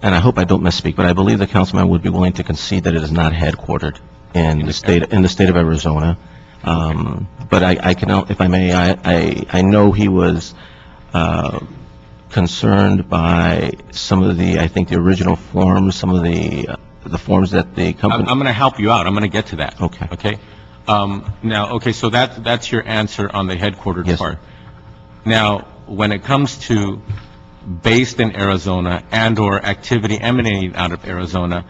and I hope I don't misspeak, but I believe the councilman would be willing to concede that it is not headquartered in the state of Arizona. But I can, if I may, I know he was concerned by some of the, I think, the original forms, some of the forms that the company. I'm going to help you out. I'm going to get to that. Okay. Okay? Now, okay, so that's your answer on the headquartered Yes, part. sir. Now, when it comes to based in Arizona and/or activity emanating out of Arizona,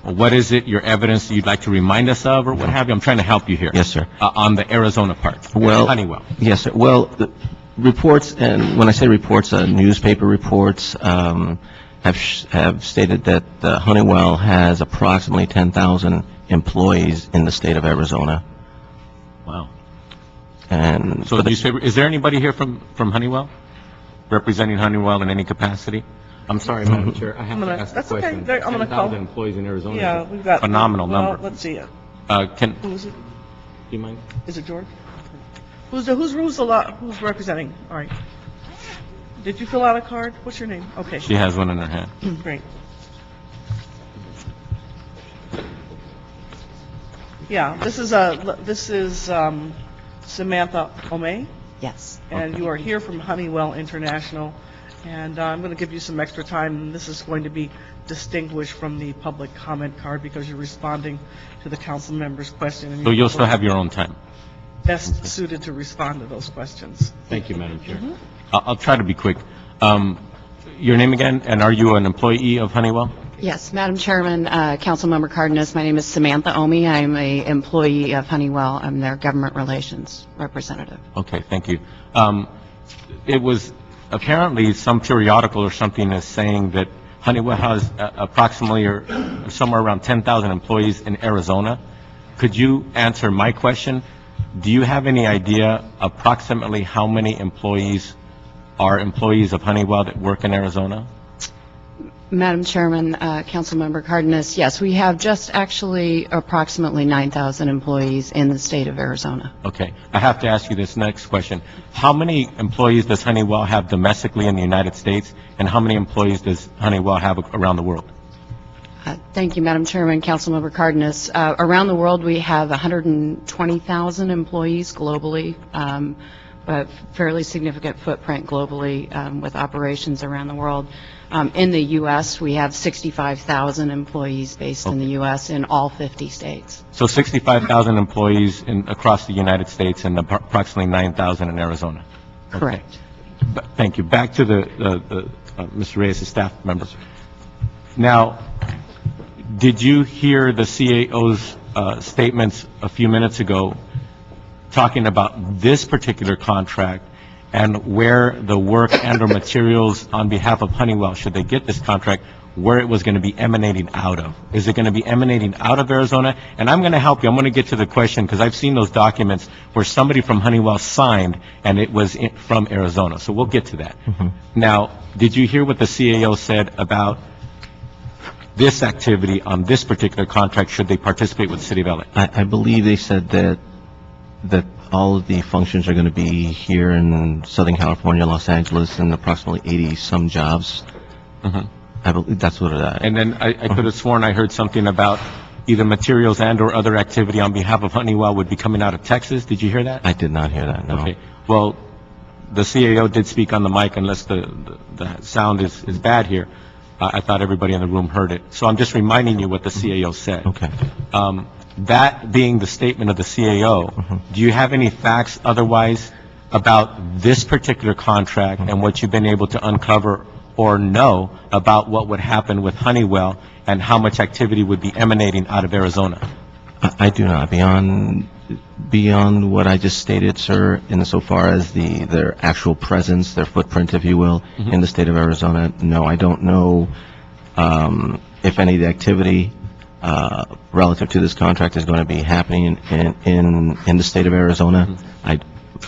what is it, your evidence you'd like to remind us of, or what have you? I'm trying to help you here. Yes, sir. On the Arizona part. Well, Honeywell. Yes, sir. Well, the reports, and when I say reports, newspaper reports have stated that Honeywell has approximately 10,000 employees in the state of Arizona. Wow. And So is there anybody here from Honeywell, representing Honeywell in any capacity? I'm sorry, Madam Chair, I have to ask the That's okay. question. I'm going to call. 10,000 employees in Arizona. Yeah, we've got. Phenomenal well, number. Let's see it. Who is it? Do you mind? Is it George? Who's representing? All right. Did you fill out a card? What's your name? Okay. She has one in her hand. Great. Yeah, this is Samantha Omey, Yes. and you are here from Honeywell International, and I'm going to give you some extra time. This is going to be distinguished from the public comment card because you're responding to the council member's question. And So you'll still have your own time. best suited to respond to those questions. Thank you, Madam Chair. I'll try to be quick. Your name again, and are you an employee of Honeywell? Yes, Madam Chairman, Councilmember Cardenas, my name is Samantha Omey. I'm an employee of Honeywell. I'm their government relations representative. Okay, thank you. It was apparently some periodical or something is saying that Honeywell has approximately or somewhere around 10,000 employees in Arizona. Could you answer my question? Do you have any idea approximately how many employees are employees of Honeywell that work in Arizona? Madam Chairman, Councilmember Cardenas, yes, we have just actually approximately 9,000 employees in the state of Arizona. Okay. I have to ask you this next question. How many employees does Honeywell have domestically in the United States, and how many employees does Honeywell have around the world? Thank you, Madam Chairman, Councilmember Cardenas. Around the world, we have 120,000 employees globally, a fairly significant footprint globally with operations around the world. In the U.S., we have 65,000 employees based in the U.S. in all 50 states. So 65,000 employees across the United States and approximately 9,000 in Arizona. Okay. Correct. Thank you. Back to the Mr. Reyes' staff members. Now, did you hear the CAO's statements a few minutes ago talking about this particular contract and where the work and or materials on behalf of Honeywell, should they get this contract, where it was going to be emanating out of? Is it going to be emanating out of Arizona? And I'm going to help you. I'm going to get to the question because I've seen those documents where somebody from Honeywell signed and it was from Arizona. So we'll get to that. Now, did you hear what the CAO said about this activity on this particular contract should they participate with the City of LA? I believe they said that all of the functions are going to be here in Southern California, Los Angeles, and approximately 80-some jobs. I believe that's what it is. And then I could have sworn I heard something about either materials and or other activity on behalf of Honeywell would be coming out of Texas. Did you hear that? I did not hear that, no. Okay. Well, the CAO did speak on the mic, unless the sound is bad here. I thought everybody in the room heard it. So I'm just reminding you what the CAO said. Okay. That being the statement of the CAO, do you have any facts otherwise about this particular contract and what you've been able to uncover or know about what would happen with Honeywell and how much activity would be emanating out of Arizona? I do not. Beyond what I just stated, sir, insofar as their actual presence, their footprint, if you will, in the state of Arizona, no, I don't know if any of the activity relative to this contract is going to be happening in the state of Arizona. I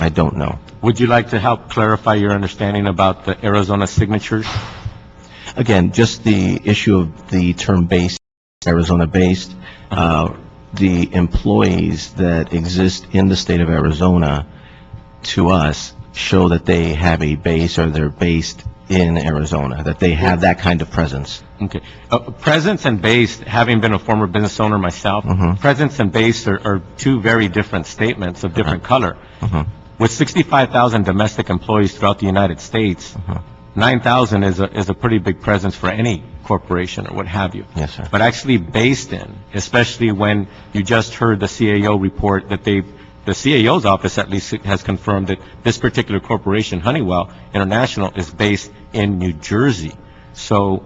don't know. Would you like to help clarify your understanding about the Arizona signatures? Again, just the issue of the term based, Arizona based, the employees that exist in the state of Arizona to us show that they have a base or they're based in Arizona, that they have that kind of presence. Okay. Presence and base, having been a former business owner myself, presence and base are two very different statements of different color. With 65,000 domestic employees throughout the United States, 9,000 is a pretty big presence for any corporation or what have you. Yes, sir. But actually based in, especially when you just heard the CAO report that the CAO's office at least has confirmed that this particular corporation, Honeywell International, is based in New Jersey. So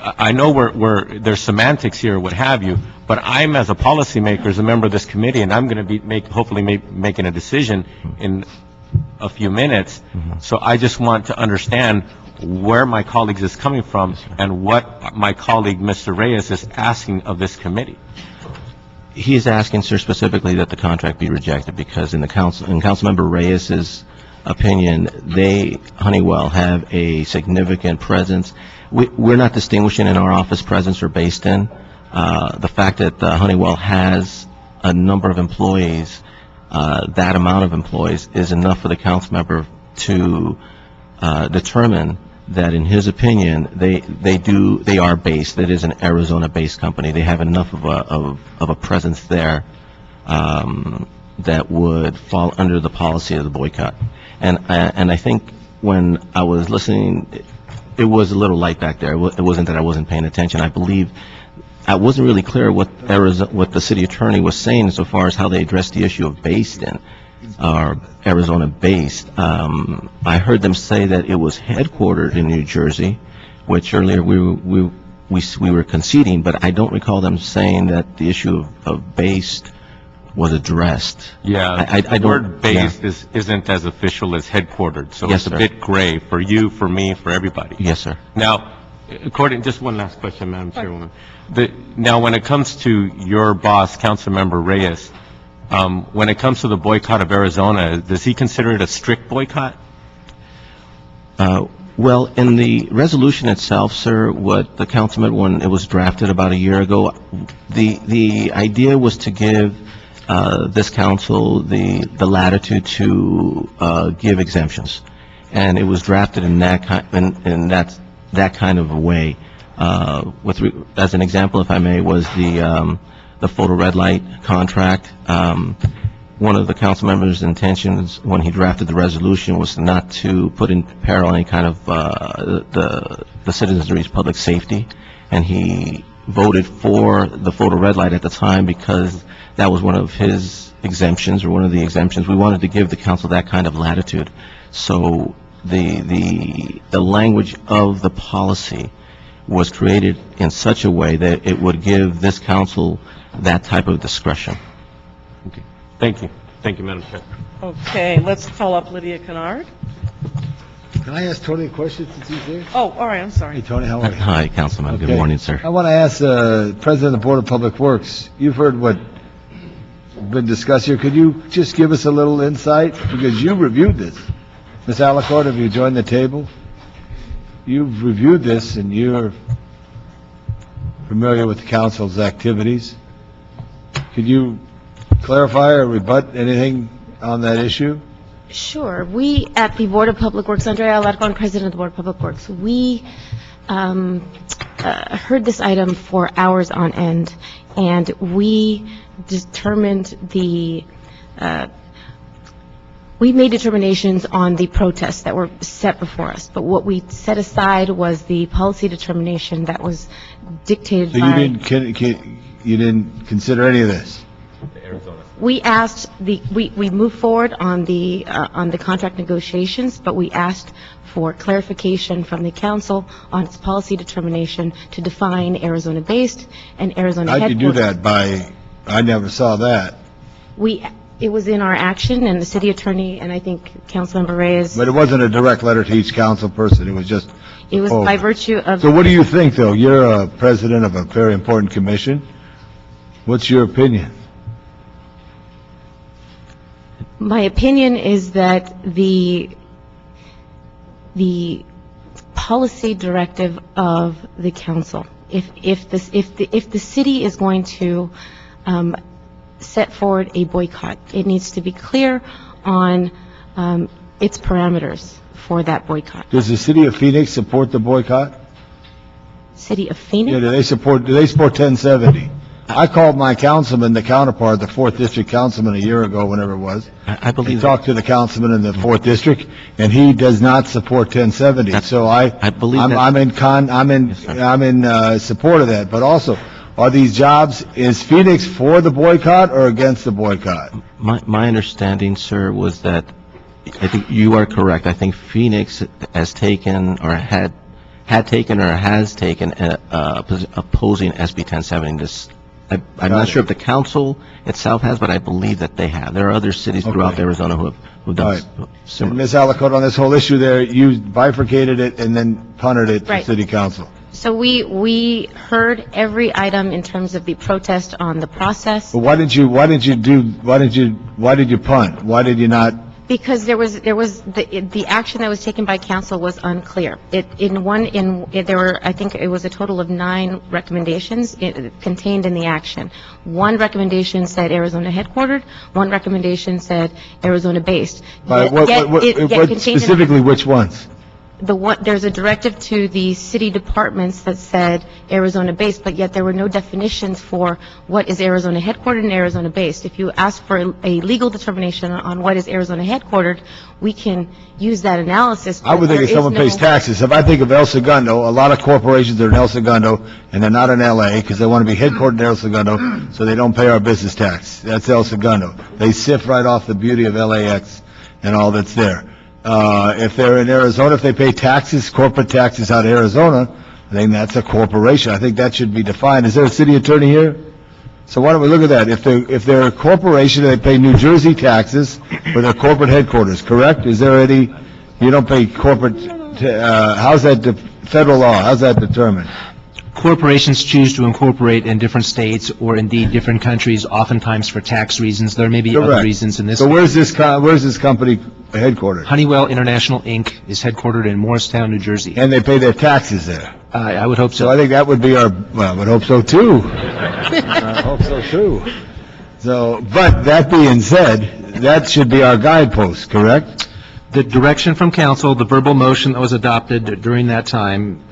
I know there's semantics here, what have you, but I'm, as a policymaker, as a member of this committee, and I'm going to be hopefully making a decision in a few minutes. So I just want to understand where my colleagues is coming from and what my colleague, Mr. Reyes, is asking of this committee. He is asking, sir, specifically that the contract be rejected because in Councilmember Reyes's opinion, Honeywell, have a significant presence. We're not distinguishing in our office presence or based in. The fact that Honeywell has a number of employees, that amount of employees, is enough for the councilmember to determine that, in his opinion, they are based. That is an Arizona-based company. They have enough of a presence there that would fall under the policy of the boycott. And I think when I was listening, it was a little light back there. It wasn't that I wasn't paying attention. I believe I wasn't really clear what the city attorney was saying so far as how they addressed the issue of based in, or Arizona-based. I heard them say that it was headquartered in New Jersey, which earlier we were conceding, but I don't recall them saying that the issue of based was addressed. Yeah, the word based isn't as official as headquartered, so it's a bit gray for you, for me, for everybody. Yes, sir. Now, just one last question, Madam Chairwoman. Now, when it comes to your boss, Councilmember Reyes, when it comes to the boycott of Arizona, does he consider it a strict boycott? Well, in the resolution itself, sir, what the councilman, when it was drafted about a year ago, the idea was to give this council the latitude to give exemptions, and it was drafted in that kind of a way. As an example, if I may, was the photo red light contract. One of the council members' intentions when he drafted the resolution was not to put in peril any kind of the citizenry's public safety, and he voted for the photo red light at the time because that was one of his exemptions, or one of the exemptions. We wanted to give the council that kind of latitude. So the language of the policy was created in such a way that it would give this council that type of discretion. Okay. Thank you. Thank you, Madam Chair. Okay, let's call up Lydia Kennard. Can I ask Tony a question since he's here? Oh, all right, I'm sorry. Hey, Tony, how are you? Hi, Councilman. Okay. Good morning, sir. I want to ask President of the Board of Public Works, you've heard what been discussed here. Could you just give us a little insight? Because you reviewed this. Ms. Alicorn, have you joined the table? You've reviewed this, and you're familiar with the council's activities. Could you clarify or rebut anything on that issue? Sure. We, at the Board of Public Works, Andrea Alarcon, President of the Board of Public Works, we heard this item for hours on end, and we determined we made determinations on the protests that were set before us, but what we set aside was the policy determination that was dictated by... So you didn't consider any of this? We asked we moved forward on the contract negotiations, but we asked for clarification from the council on its policy determination to define Arizona-based and Arizona headquarters. How'd you do that I never saw that. It was in our action, and the city attorney, and I think Councilmember Reyes... But it wasn't a direct letter to each council person, it was just... It was by virtue of... So what do you think, though? You're a president of a very important commission. What's your opinion? My opinion is that the policy directive of the council, if the city is going to set forward a boycott. It needs to be clear on its parameters for that boycott. Does the city of Phoenix support the boycott? City of Phoenix? Yeah, do they support 1070? I called my councilman, the counterpart, the 4th District councilman a year ago, whenever it was. I believe He talked to the councilman in the 4th District, and he does not support 1070. So I'm in support of that. But also, are these jobs, is Phoenix for the boycott or against the boycott? My understanding, sir, was that, I think you are correct. I think Phoenix has taken or has taken opposing SB 1070. I'm not sure if the council itself has, but I believe that they have. There are other cities throughout Arizona who've done similar. Ms. Alicote, on this whole issue there, you bifurcated it and then punted it to city council. So we heard every item in terms of the protest on the process. But why did you punt? Why did you not? Because the action that was taken by council was unclear. There were, I think it was a total of 9 recommendations contained in the action. One recommendation said Arizona headquartered, one recommendation said Arizona based. Specifically, which ones? There's a directive to the city departments that said Arizona based, but yet there were no definitions for what is Arizona headquartered and Arizona based. If you ask for a legal determination on what is Arizona headquartered, we can use that analysis. I would think if someone pays taxes. If I think of El Segundo, a lot of corporations are in El Segundo, and they're not in L.A. because they want to be headquartered in El Segundo, so they don't pay our business tax. That's El Segundo. They sift right off the beauty of LAX and all that's there. If they're in Arizona, if they pay taxes, corporate taxes out of Arizona, then that's a corporation. I think that should be defined. Is there a city attorney here? So why don't we look at that? If they're a corporation, they pay New Jersey taxes for their corporate headquarters, correct? Is there any, you don't pay corporate, how's that, federal law, how's that determined? Corporations choose to incorporate in different states or indeed different countries, oftentimes for tax reasons. There may be other reasons in this. So where's this company headquartered? Honeywell International, Inc. is headquartered in Morristown, New Jersey. And they pay their taxes there? I would hope so. So I think that would be I would hope so too. I hope so too. So, but that being said, that should be our guidepost, correct? The direction from council, the verbal motion that was adopted during that time,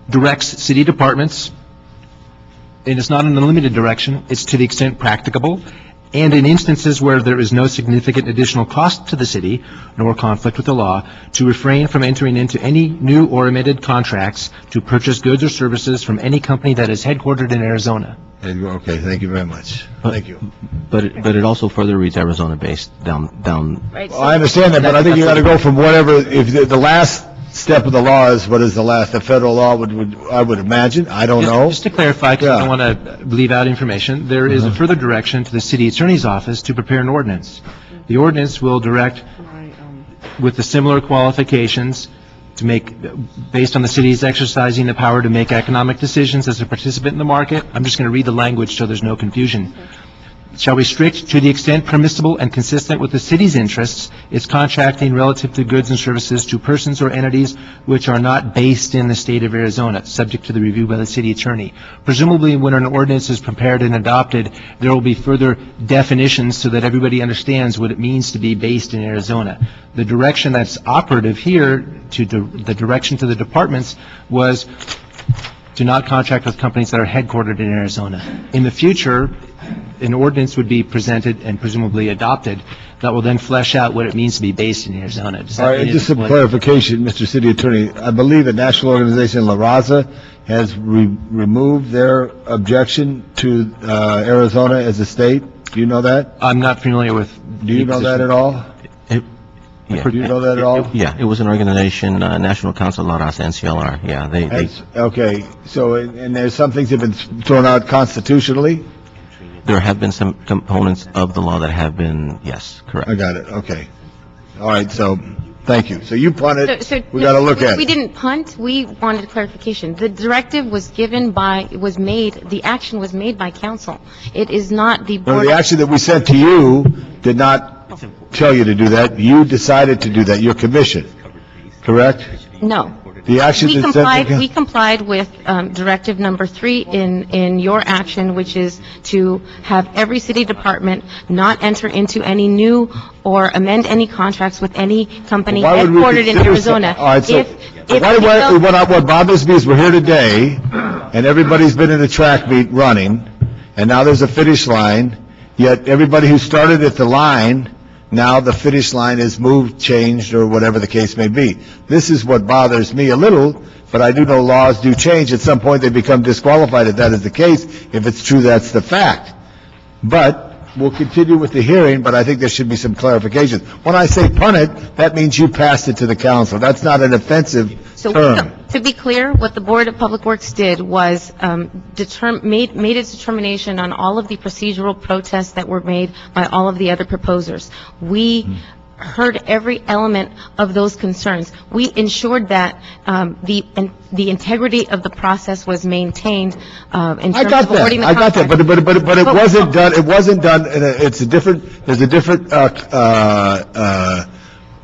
directs city departments, and it's not an unlimited direction, it's to the extent practicable, and in instances where there is no significant additional cost to the city, nor conflict with the law, to refrain from entering into any new or amended contracts to purchase goods or services from any company that is headquartered in Arizona. Okay, thank you very much. Thank you. But it also further reads Arizona-based down. Right, Well, I understand that, but I think you got to go from whatever, if the last step of the law is, what is the federal law I would imagine, I don't know. Just to clarify, because I don't want to leave out information, there is a further direction to the city attorney's office to prepare an ordinance. The ordinance will direct, with the similar qualifications, to make, based on the city's exercising the power to make economic decisions as a participant in the market. I'm just going to read the language so there's no confusion. Shall restrict, to the extent permissible and consistent with the city's interests, its contracting relative to goods and services to persons or entities which are not based in the state of Arizona, subject to the review by the city attorney. Presumably, when an ordinance is prepared and adopted, there will be further definitions so that everybody understands what it means to be based in Arizona. The direction that's operative here, the direction to the departments, was to not contract with companies that are headquartered in Arizona. In the future, an ordinance would be presented and presumably adopted that will then flesh out what it means to be based in Arizona. Does that All right, mean just some clarification, Mr. City Attorney. I believe the national organization La Raza has removed their objection to Arizona as a state. Do you know that? I'm not familiar with. Do you know that at all? Yeah. Do you know that at all? Yeah, it was an organization, National Council La Raza, NCLR. Yeah, they Okay, so, and there's some things that have been thrown out constitutionally? There have been some components of the law that have been, yes, correct. I got it, okay. All right, so, thank you. So you punted, we got to look at it. We didn't punt, we wanted clarification. The directive was the action was made by council. It is not the board. No, the action that we sent to you did not tell you to do that. You decided to do that, your commission, correct? No. The actions We that said... complied with directive number 3 in your action, which is to have every city department not enter into any new or amend any contracts with any company Why would we headquartered in consider Arizona. All right, so If what bothers me is we're here today, and everybody's been in a track meet running, and now there's a finish line, yet everybody who started at the line, now the finish line is moved, changed, or whatever the case may be. This is what bothers me a little, but I do know laws do change. At some point, they become disqualified if that is the case. If it's true, that's the fact. But we'll continue with the hearing, but I think there should be some clarification. When I say punt it, that means you passed it to the council. That's not an offensive term. To be clear, what the Board of Public Works did was made its determination on all of the procedural protests that were made by all of the other proposers. We heard every element of those concerns. We ensured that the integrity of the process was maintained in terms of awarding the I got that, contract. but it wasn't done, it's a different, there's a different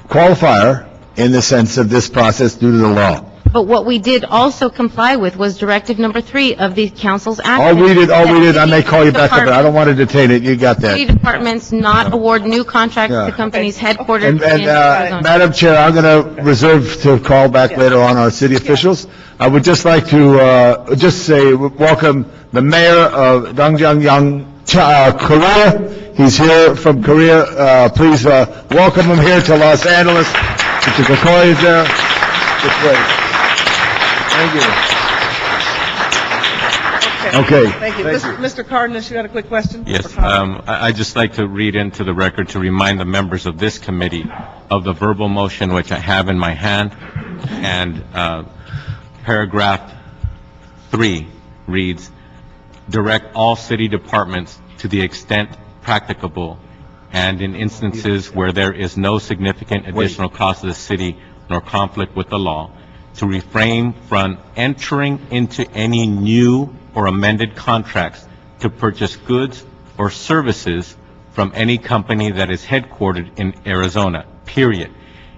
qualifier in the sense of this process due to the law. But what we did also comply with was directive number 3 of the council's action. I'll read it, I may call you back up, but I don't want to detain it, you got that. City departments not award new contracts to companies headquartered And, in Arizona. Madam Chair, I'm going to reserve to call back later on our city officials. I would just like to just say, welcome the mayor of Dongjang, Korea. He's here from Korea. Please welcome him here to Los Angeles. Mr. Kokoi is there. Just wait. Thank you. Okay. Thank you. Mr. Cardenas, you got a quick question? Yes, I'd just like to read into the record to remind the members of this committee of the verbal motion which I have in my hand, and paragraph 3 reads, direct all city departments to the extent practicable and in instances where there is no significant additional cost to the city nor conflict with the law, to refrain from entering into any new or amended contracts to purchase goods or services from any company that is headquartered in Arizona, period.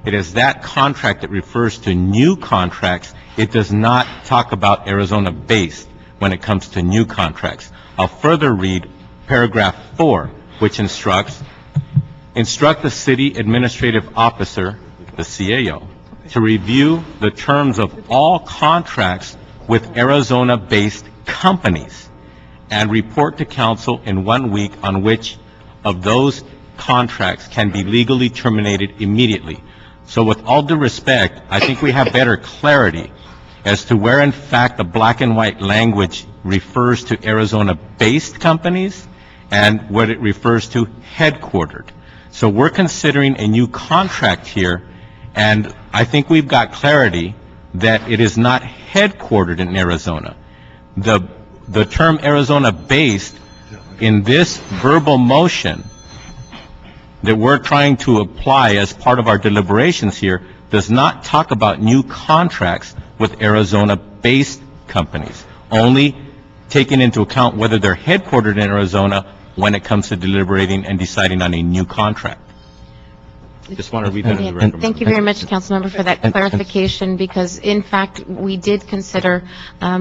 It is that contract that refers to new contracts. It does not talk about Arizona-based when it comes to new contracts. I'll further read paragraph 4, which instruct the city administrative officer, the CAO, to review the terms of all contracts with Arizona-based companies and report to council in 1 week on which of those contracts can be legally terminated immediately. So with all due respect, I think we have better clarity as to where in fact the black and white language refers to Arizona-based companies and what it refers to headquartered. So we're considering a new contract here, and I think we've got clarity that it is not headquartered in Arizona. The term Arizona-based in this verbal motion that we're trying to apply as part of our deliberations here does not talk about new contracts with Arizona-based companies, only taking into account whether they're headquartered in Arizona when it comes to deliberating and deciding on a new contract. Just want to read that in the record. Thank you very much, Councilmember, for that clarification, because in fact, we did consider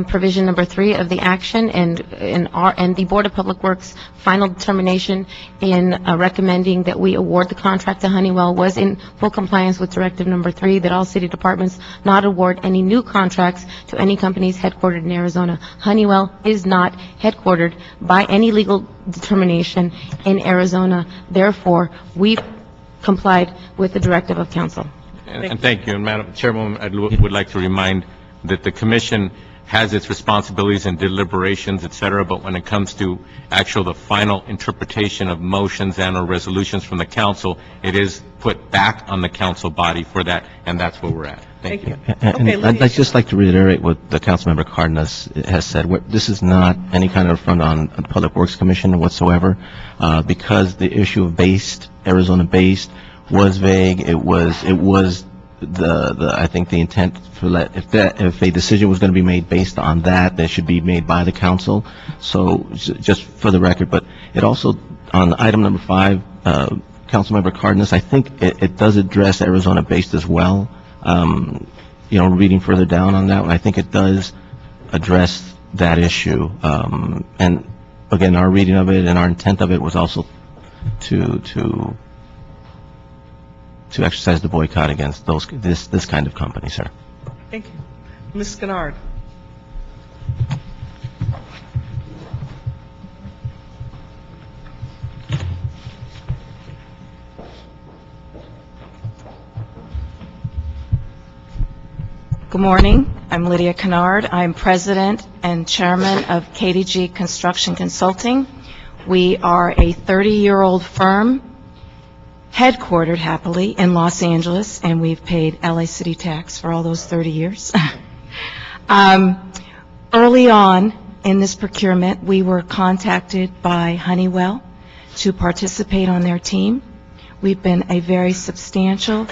provision number 3 of the action and the Board of Public Works' final determination in recommending that we award the contract to Honeywell was in full compliance with directive number 3, that all city departments not award any new contracts to any companies headquartered in Arizona. Honeywell is not headquartered by any legal determination in Arizona. Therefore, we complied with the directive of council. And thank you. And Madam Chairwoman, I would like to remind that the commission has its responsibilities and deliberations, et cetera, but when it comes to the final interpretation of motions and or resolutions from the council, it is put back on the council body for that, and that's where we're at. Thank you. And I'd just like to reiterate what the Councilmember Cardenas has said. This is not any kind of affront on the Public Works Commission whatsoever, because the issue of Arizona-based was vague. It was I think the intent for that, if a decision was going to be made based on that, that should be made by the council. So just for the record, but it also, on item number 5, Councilmember Cardenas, I think it does address Arizona-based as well. reading further down on that one, I think it does address that issue. And again, our reading of it and our intent of it was also to exercise the boycott against this kind of company, sir. Thank you. Ms. Kennard. Good morning. I'm Lydia Kennard. I'm president and chairman of KDG Construction Consulting. We are a 30-year-old firm headquartered happily in Los Angeles, and we've paid LA city tax for all those 30 years. Early on in this procurement, we were contacted by Honeywell to participate on their team. We've been a very substantial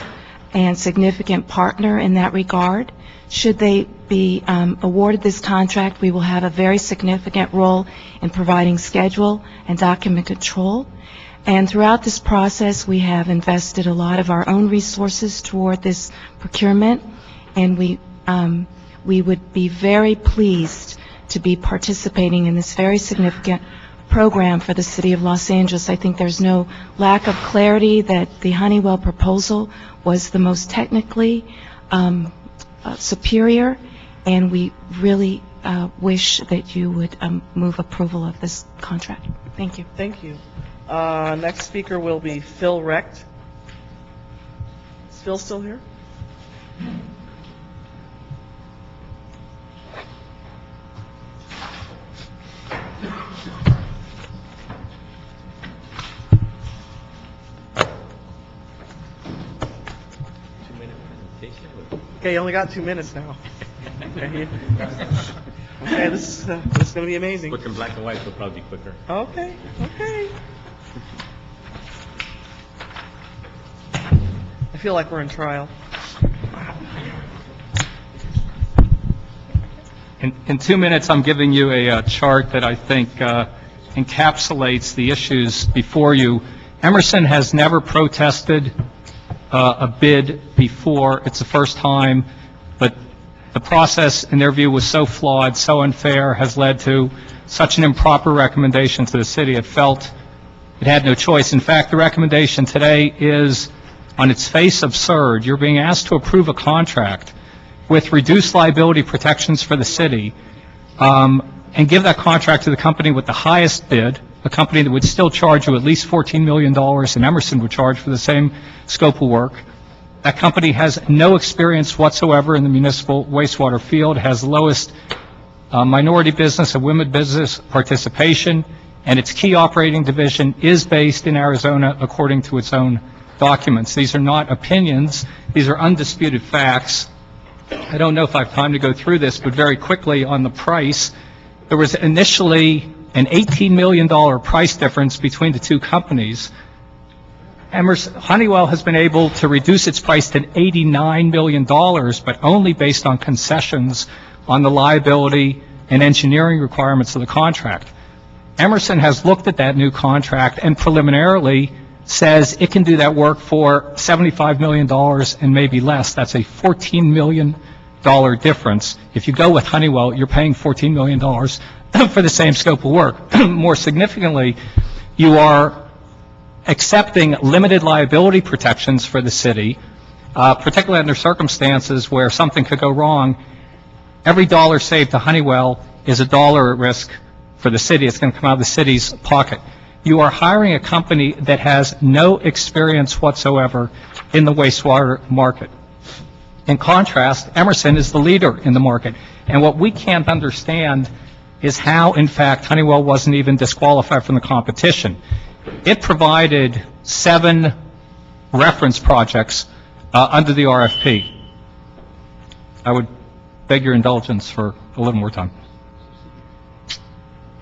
and significant partner in that regard. Should they be awarded this contract, we will have a very significant role in providing schedule and document control. And throughout this process, we have invested a lot of our own resources toward this procurement, and we would be very pleased to be participating in this very significant program for the City of Los Angeles. I think there's no lack of clarity that the Honeywell proposal was the most technically superior, and we really wish that you would move approval of this contract. Thank you. Thank you. Next speaker will be Phil Recht. Is Phil still here? Okay, you only got 2 minutes now. Okay, this is going to be amazing. Quick in black and white, so probably quicker. Okay, okay. I feel like we're in trial. In 2 minutes, I'm giving you a chart that I think encapsulates the issues before you. Emerson has never protested a bid before. It's the first time, but the process, in their view, was so flawed, so unfair, has led to such an improper recommendation to the city. It felt it had no choice. In fact, the recommendation today is, on its face, absurd. You're being asked to approve a contract with reduced liability protections for the city, and give that contract to the company with the highest bid, a company that would still charge you at least $14 million, and Emerson would charge for the same scope of work. That company has no experience whatsoever in the municipal wastewater field, has the lowest minority business and women business participation, and its key operating division is based in Arizona according to its own documents. These are not opinions. These are undisputed facts. I don't know if I have time to go through this, but very quickly on the price, there was initially an $18 million price difference between the two companies. Honeywell has been able to reduce its price to $89 million, but only based on concessions on the liability and engineering requirements of the contract. Emerson has looked at that new contract and preliminarily says it can do that work for $75 million and maybe less. That's a $14 million difference. If you go with Honeywell, you're paying $14 million for the same scope of work. More significantly, you are accepting limited liability protections for the city, particularly under circumstances where something could go wrong. Every dollar saved to Honeywell is a dollar at risk for the city. It's going to come out of the city's pocket. You are hiring a company that has no experience whatsoever in the wastewater market. In contrast, Emerson is the leader in the market. And what we can't understand is how, in fact, Honeywell wasn't even disqualified from the competition. It provided 7 reference projects under the RFP. I would beg your indulgence for a little more time.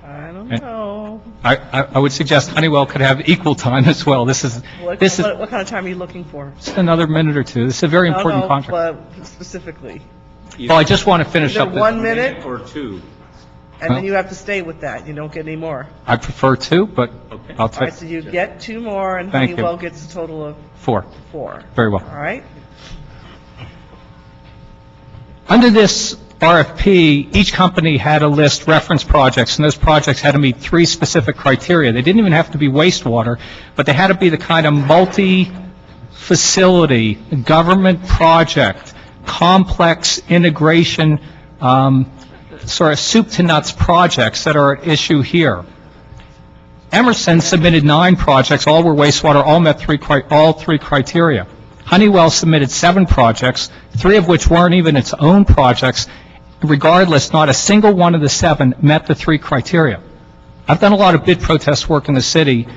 I don't know. I would suggest Honeywell could have equal time as well. What kind of time are you looking for? Just another minute or two. This is a very important contract. But specifically. Well, I just want to finish up. 1 minute or 2. And then you have to stay with that. You don't get any more. I prefer 2, but I'll All take. right, so you get 2 more, and Thank you. Honeywell gets a total of 4. 4. Very well. All right. Under this RFP, each company had to list reference projects, and those projects had to meet 3 specific criteria. They didn't even have to be wastewater, but they had to be the kind of multi-facility, government project, complex integration, sort of soup-to-nuts projects that are at issue here. Emerson submitted 9 projects, all were wastewater, all met all 3 criteria. Honeywell submitted 7 projects, 3 of which weren't even its own projects. Regardless, not a single one of the 7 met the 3 criteria. I've done a lot of bid protest work in the city.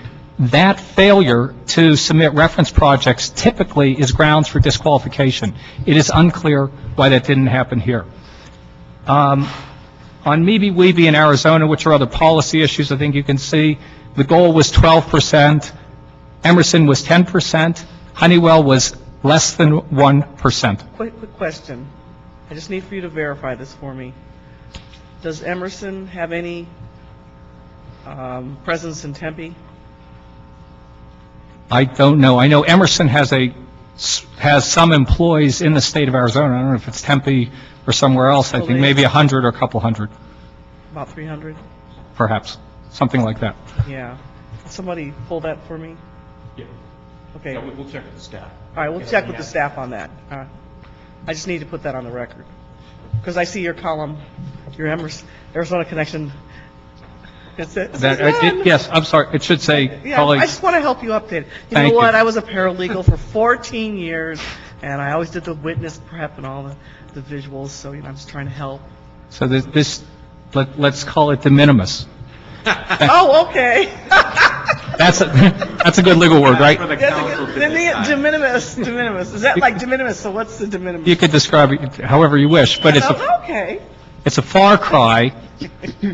That failure to submit reference projects typically is grounds for disqualification. It is unclear why that didn't happen here. On Meeby-Weeby in Arizona, which are other policy issues, I think you can see, the goal was 12%, Emerson was 10%, Honeywell was less than 1%. Quick question. I just need for you to verify this for me. Does Emerson have any presence in Tempe? I don't know. I know Emerson has some employees in the state of Arizona. I don't know if it's Tempe or somewhere else. I think maybe 100 or a couple hundred. About 300? Perhaps. Something like that. Yeah. Can somebody pull that for me? Yeah. Okay. Yeah, we'll check with the staff. All right, we'll check with the staff on that. I just need to put that on the record. Because I see your column, your Arizona connection. That's it. Yes, I'm sorry. It should say Yeah, colleagues. I just want to help you update it. You Thank know what? you. I was a paralegal for 14 years, and I always did the witness prep and all the visuals, so I'm just trying to help. So let's call it de minimis. Oh, okay. That's a good legal word, right? De minimis. De minimis. Is that like de minimis? So what's the de minimis? You could describe it however you wish, but Okay. it's a far cry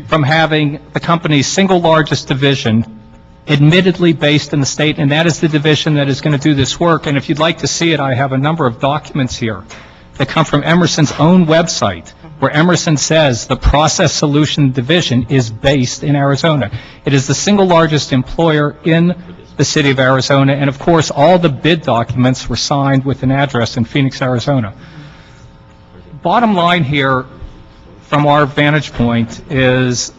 from having the company's single largest division admittedly based in the state, and that is the division that is going to do this work. And if you'd like to see it, I have a number of documents here that come from Emerson's own website, where Emerson says the Process Solution Division is based in Arizona. It is the single largest employer in the city of Arizona, and of course, all the bid documents were signed with an address in Phoenix, Arizona. Bottom line here, from our vantage point, is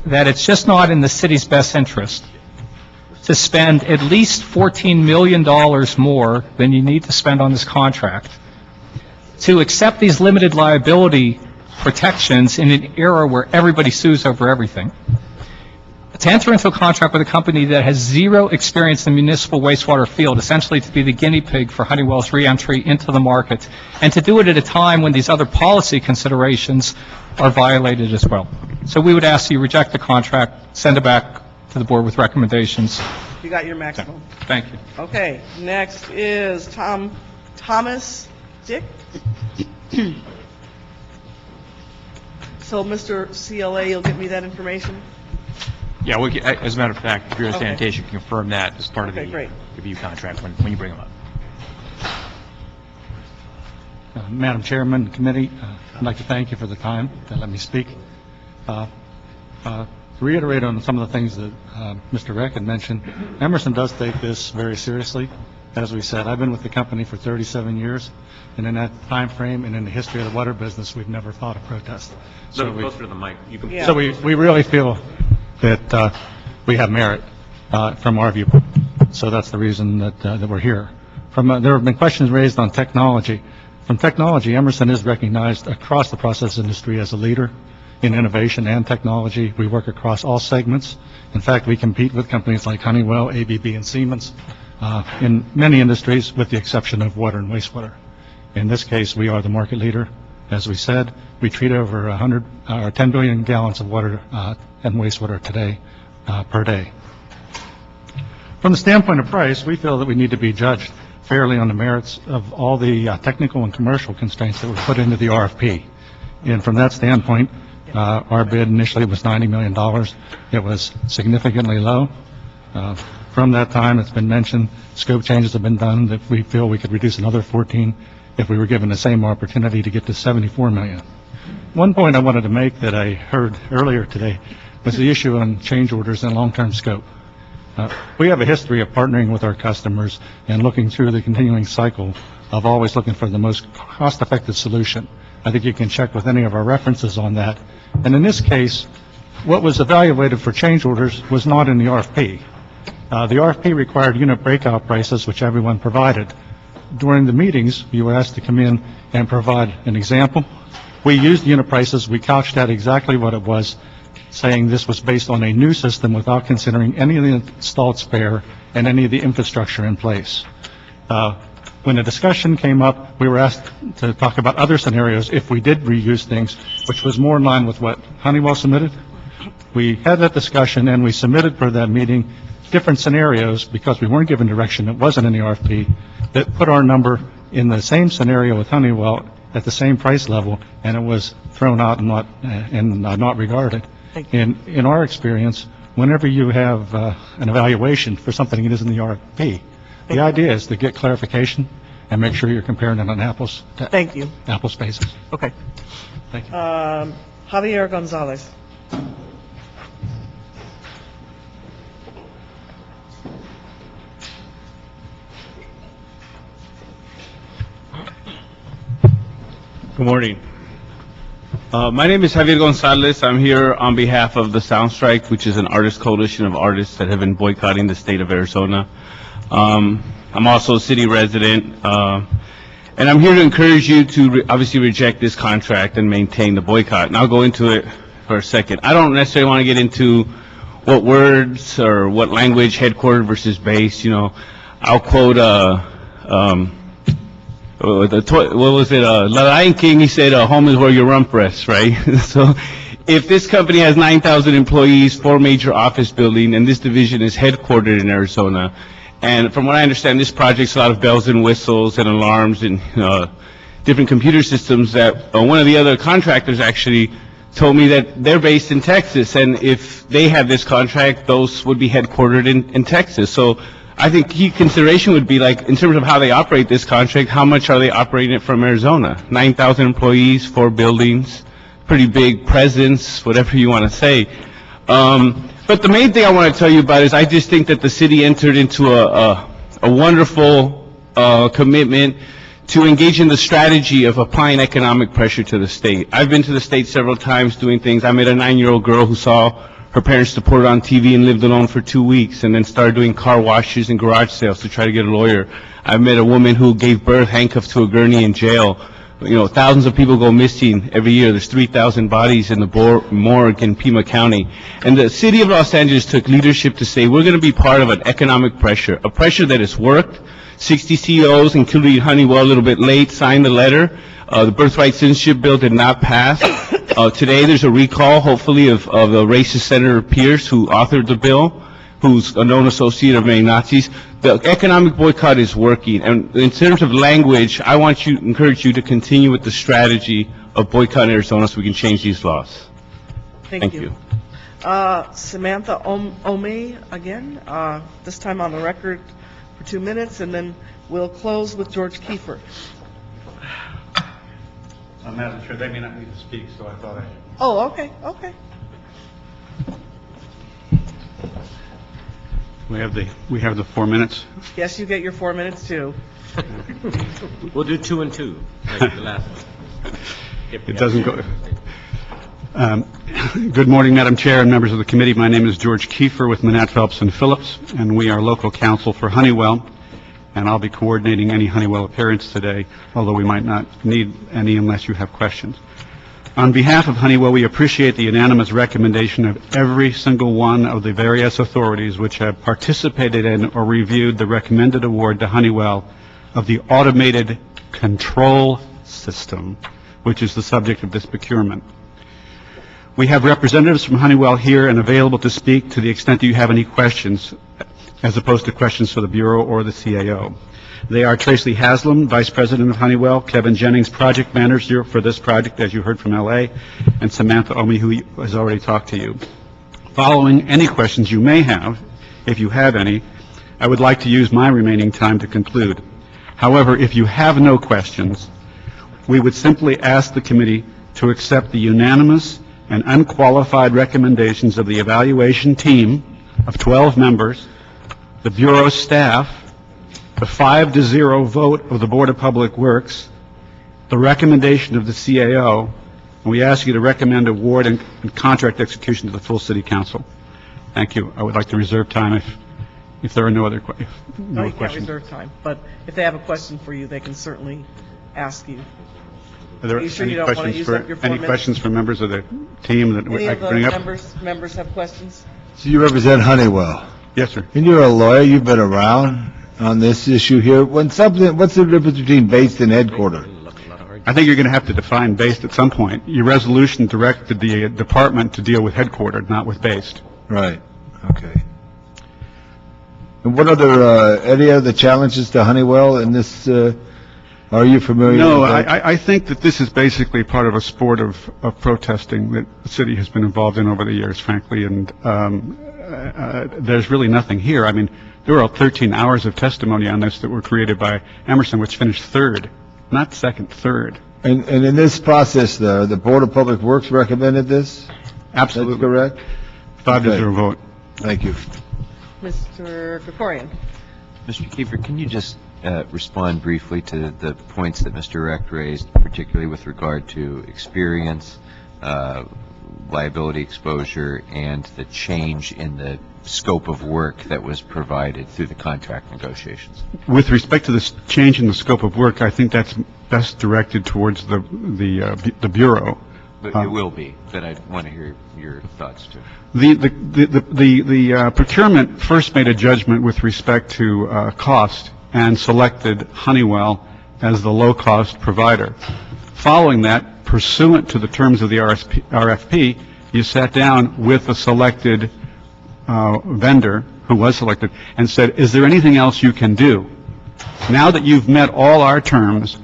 that it's just not in the city's best interest to spend at least $14 million more than you need to spend on this contract to accept these limited liability protections in an era where everybody sues over everything, to enter into a contract with a company that has 0 experience in the municipal wastewater field, essentially to be the guinea pig for Honeywell's reentry into the market, and to do it at a time when these other policy considerations are violated as well. So we would ask you reject the contract, send it back to the board with recommendations. You got your maximum. Thank you. Okay. Next is Thomas Dick. So, Mr. CLA, you'll get me that information? Yeah, as a matter of fact, Bureau of Okay. Sanitation can confirm that as part of the Okay, great. review contract when you bring them up. Madam Chairman, committee, I'd like to thank you for the time to let me speak. To reiterate on some of the things that Mr. Reck had mentioned, Emerson does take this very seriously. As we said, I've been with the company for 37 years, and in that time frame and in the history of the water business, we've never thought of protest. So closer to the mic. You can. So we really feel that we have merit from our viewpoint. So that's the reason that we're here. There have been questions raised on technology. From technology, Emerson is recognized across the process industry as a leader in innovation and technology. We work across all segments. In fact, we compete with companies like Honeywell, ABB, and Siemens in many industries, with the exception of water and wastewater. In this case, we are the market leader. As we said, we treat over 10 billion gallons of water and wastewater today per day. From the standpoint of price, we feel that we need to be judged fairly on the merits of all the technical and commercial constraints that were put into the RFP. And from that standpoint, our bid initially was $90 million. It was significantly low. From that time, it's been mentioned, scope changes have been done that we feel we could reduce another 14 if we were given the same opportunity to get to $74 million. One point I wanted to make that I heard earlier today was the issue on change orders and long-term scope. We have a history of partnering with our customers and looking through the continuing cycle of always looking for the most cost-effective solution. I think you can check with any of our references on that. And in this case, what was evaluated for change orders was not in the RFP. The RFP required unit breakout prices, which everyone provided. During the meetings, you were asked to come in and provide an example. We used unit prices. We couched that exactly what it was, saying this was based on a new system without considering any of the installed spare and any of the infrastructure in place. When the discussion came up, we were asked to talk about other scenarios if we did reuse things, which was more in line with what Honeywell submitted. We had that discussion, and we submitted for that meeting different scenarios because we weren't given direction. It wasn't in the RFP that put our number in the same scenario with Honeywell at the same price level, and it was thrown out and not regarded. In our experience, whenever you have an evaluation for something that isn't in the RFP, the idea is to get clarification and make sure you're comparing it on apples basis. Okay. Thank you. Javier Gonzalez. Good morning. My name is Javier Gonzalez. I'm here on behalf of the Sound Strike, which is an artist coalition of artists that have been boycotting the state of Arizona. I'm also a city resident, and I'm here to encourage you to obviously reject this contract and maintain the boycott. And I'll go into it for a second. I don't necessarily want to get into what words or what language, headquartered versus base. You know, I'll quote what was it? Lion King, he said, home is where your rump rests, right? So if this company has 9,000 employees, 4 major office buildings, and this division is headquartered in Arizona, and from what I understand, this project's a lot of bells and whistles and alarms and different computer systems that one of the other contractors actually told me that they're based in Texas, and if they had this contract, those would be headquartered in Texas. So I think key consideration would be, like, in terms of how they operate this contract, how much are they operating it from Arizona? 9,000 employees, 4 buildings, pretty big presence, whatever you want to say. But the main thing I want to tell you about is I just think that the city entered into a wonderful commitment to engage in the strategy of applying economic pressure to the state. I've been to the state several times doing things. I met a 9-year-old girl who saw her parents deported on TV and lived alone for 2 weeks and then started doing car washes and garage sales to try to get a lawyer. I met a woman who gave birth handcuffed to a gurney in jail. You know, thousands of people go missing every year. There's 3,000 bodies in the morgue in Pima County. And the city of Los Angeles took leadership to say, we're going to be part of an economic pressure, a pressure that has worked. 60 CEOs, including Honeywell, a little bit late, signed the letter. The birthright citizenship bill did not pass. Today there's a recall, hopefully, of the racist Senator Pierce, who authored the bill, who's a known associate of many Nazis. The economic boycott is working. And in terms of language, I want you, encourage you to continue with the strategy of boycotting Arizona so we can change these laws. Thank you. Samantha Omey again, this time on the record for 2 minutes, and then we'll close with George Kiefer. Madam Chair, they may not need to speak, so I thought I... Oh, okay, okay. We have the 4 minutes. Yes, you get your 4 minutes, too. We'll do 2 and 2, like the last one. It doesn't go... Good morning, Madam Chair and members of the committee. My name is George Kiefer with Manat, Phelps & Phillips, and we are local counsel for Honeywell. And I'll be coordinating any Honeywell appearance today, although we might not need any unless you have questions. On behalf of Honeywell, we appreciate the unanimous recommendation of every single one of the various authorities which have participated in or reviewed the recommended award to Honeywell of the automated control system, which is the subject of this procurement. We have representatives from Honeywell here and available to speak to the extent that you have any questions, as opposed to questions for the Bureau or the CAO. They are Tracy Haslam, Vice President of Honeywell, Kevin Jennings, Project Manager for this project, as you heard from LA, and Samantha Omey, who has already talked to you. Following any questions you may have, if you have any, I would like to use my remaining time to conclude. However, if you have no questions, we would simply ask the committee to accept the unanimous and unqualified recommendations of the evaluation team of 12 members, the Bureau staff, the 5-0 vote of the Board of Public Works, the recommendation of the CAO, and we ask you to recommend award and contract execution to the full city council. Thank you. I would like to reserve time if there are no other No, you can't questions. reserve time, but if they have a question for you, they can certainly ask you. Are there Are you sure any you don't want to questions use for, up your 4 any minutes? questions from members of the team that Any I of can the bring up? members have questions? So you represent Honeywell, Yes, sir. and you're a lawyer, you've been around on this issue here. What's the difference between based and headquartered? I think you're going to have to define based at some point. Your resolution directed the department to deal with headquartered, not with based. Right, okay. And what other, any other challenges to Honeywell in this, are you familiar No, with that? I think that this is basically part of a sport of protesting that the city has been involved in over the years, frankly, and there's really nothing here. I mean, there were 13 hours of testimony on this that were created by Emerson, which finished third, not second, third. And in this process, the Board of Public Works recommended this? Absolutely. That's correct? 5-0 vote. Thank you. Mr. Krikorian. Mr. Kiefer, can you just respond briefly to the points that Mr. Recht raised, particularly with regard to experience, liability exposure, and the change in the scope of work that was provided through the contract negotiations? With respect to this change in the scope of work, I think that's best directed towards the Bureau. But it will be, but I want to hear your thoughts, too. The procurement first made a judgment with respect to cost and selected Honeywell as the low-cost provider. Following that, pursuant to the terms of the RFP, you sat down with a selected vendor who was selected and said, is there anything else you can do? Now that you've met all our terms,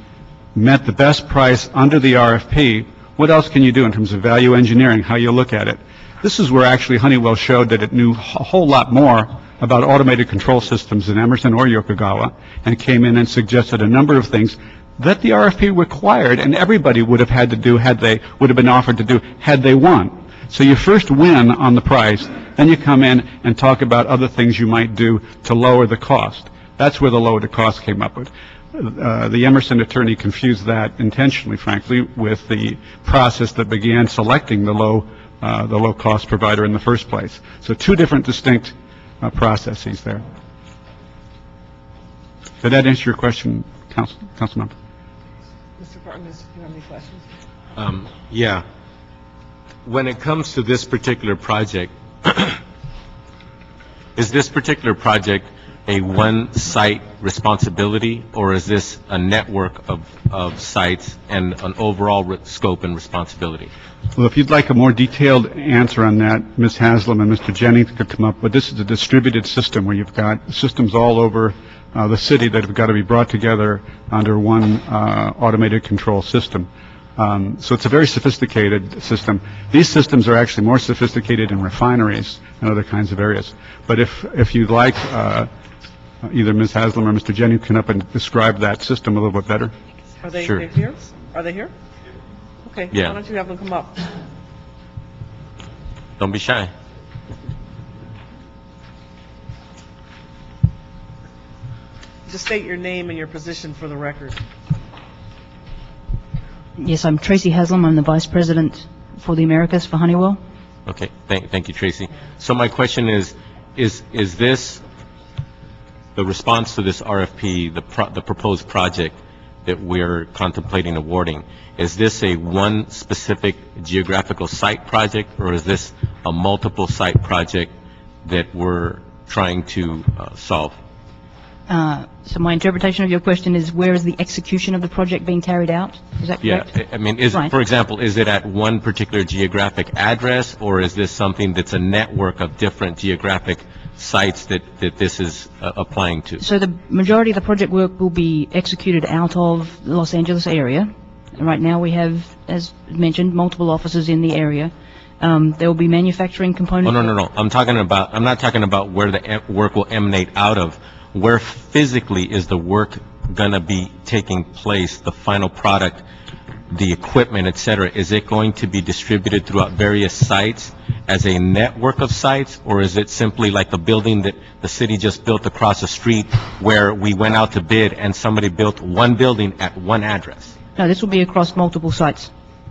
met the best price under the RFP, what else can you do in terms of value engineering, how you look at it? This is where actually Honeywell showed that it knew a whole lot more about automated control systems than Emerson or Yokogawa, and came in and suggested a number of things that the RFP required, and everybody would have had to do would have been offered to do had they won. So you first win on the price, then you come in and talk about other things you might do to lower the cost. That's where the lower the cost came up with. The Emerson attorney confused that intentionally, frankly, with the process that began selecting the low-cost provider in the first place. So two different distinct processes there. Did that answer your question, Councilmember? Mr. Cardenas, do you have any questions? Yeah. When it comes to this particular project, is this particular project a one-site responsibility, or is this a network of sites and an overall scope and responsibility? Well, if you'd like a more detailed answer on that, Ms. Haslam and Mr. Jennings could come up, but this is a distributed system where you've got systems all over the city that have got to be brought together under one automated control system. So it's a very sophisticated system. These systems are actually more sophisticated in refineries and other kinds of areas. But if you'd like, either Ms. Haslam or Mr. Jennings can up and describe that system a little bit better. Are they Sure. they're here? Are they here? Okay. Yeah. Why don't you have them come up? Don't be shy. Just state your name and your position for the record. Yes, I'm Tracy Haslam. I'm the Vice President for the Americas for Honeywell. Okay, thank you, Tracy. So my question is this, the response to this RFP, the proposed project that we're contemplating awarding, is this a one specific geographical site project, or is this a multiple site project that we're trying to solve? So my interpretation of your question is, where is the execution of the project being carried out? Is that correct? Yeah, I mean, Right. for example, is it at one particular geographic address, or is this something that's a network of different geographic sites that this is applying to? So the majority of the project work will be executed out of the Los Angeles area. And right now we have, as mentioned, multiple offices in the area. There will be manufacturing components. Oh, no. I'm not talking about where the work will emanate out of. Where physically is the work going to be taking place, the final product, the equipment, et cetera? Is it going to be distributed throughout various sites as a network of sites, or is it simply like the building that the city just built across the street where we went out to bid and somebody built one building at one address? No, this will be across multiple sites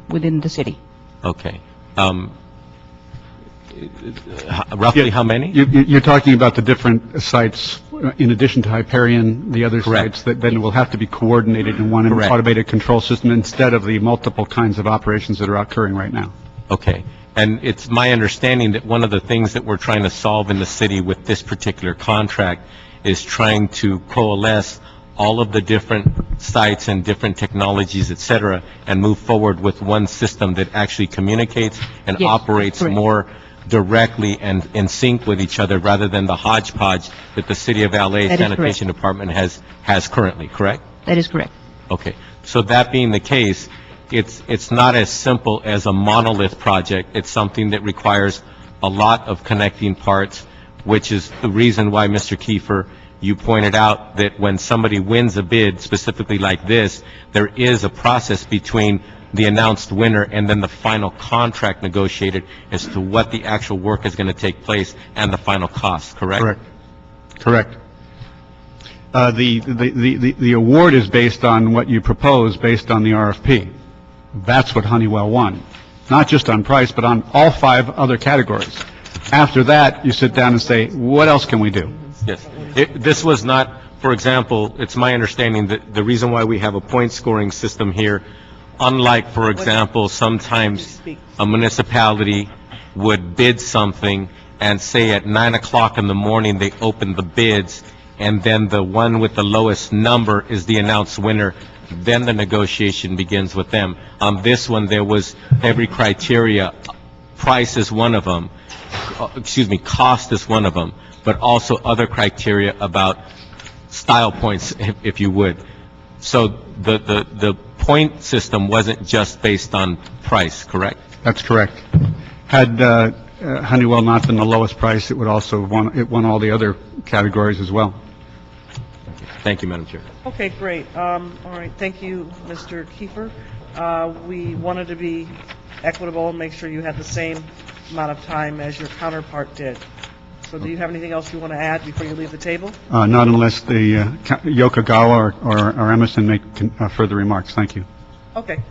within the city. Okay. Roughly how many? You're talking about the different sites, in addition to Hyperion, the other Correct. sites that then will have to be coordinated in one Correct. automated control system instead of the multiple kinds of operations that are occurring right now. Okay. And it's my understanding that one of the things that we're trying to solve in the city with this particular contract is trying to coalesce all of the different sites and different technologies, et cetera, and move forward with one system that actually communicates and Yes, operates correct. more directly and in sync with each other rather than the hodgepodge that the City of LA That is correct. Sanitation Department has currently, correct? That is correct. Okay, so that being the case, it's not as simple as a monolith project. It's something that requires a lot of connecting parts, which is the reason why, Mr. Kiefer, you pointed out that when somebody wins a bid, specifically like this, there is a process between the announced winner and then the final contract negotiated as to what the actual work is going to take place and the final cost, correct? Correct. The award is based on what you propose, based on the RFP. That's what Honeywell won. Not just on price, but on all 5 other categories. After that, you sit down and say, what else can we do? Yes. This was not, for example, it's my understanding that the reason why we have a point scoring system here, unlike, for example, sometimes a municipality would bid something and say at 9 o'clock in the morning they open the bids, and then the one with the lowest number is the announced winner. Then the negotiation begins with them. On this one, there was every criteria. Price is one of them. Cost is one of them, but also other criteria about style points, if you would. So the point system wasn't just based on price, correct? That's correct. Had Honeywell not been the lowest price, it would also won all the other categories as well. Thank you, Madam Chair. Okay, great. All right, thank you, Mr. Kiefer. We wanted to be equitable and make sure you had the same amount of time as your counterpart did. So do you have anything else you want to add before you leave the table? Not unless the Yokogawa or Emerson make further remarks. Thank you. Okay,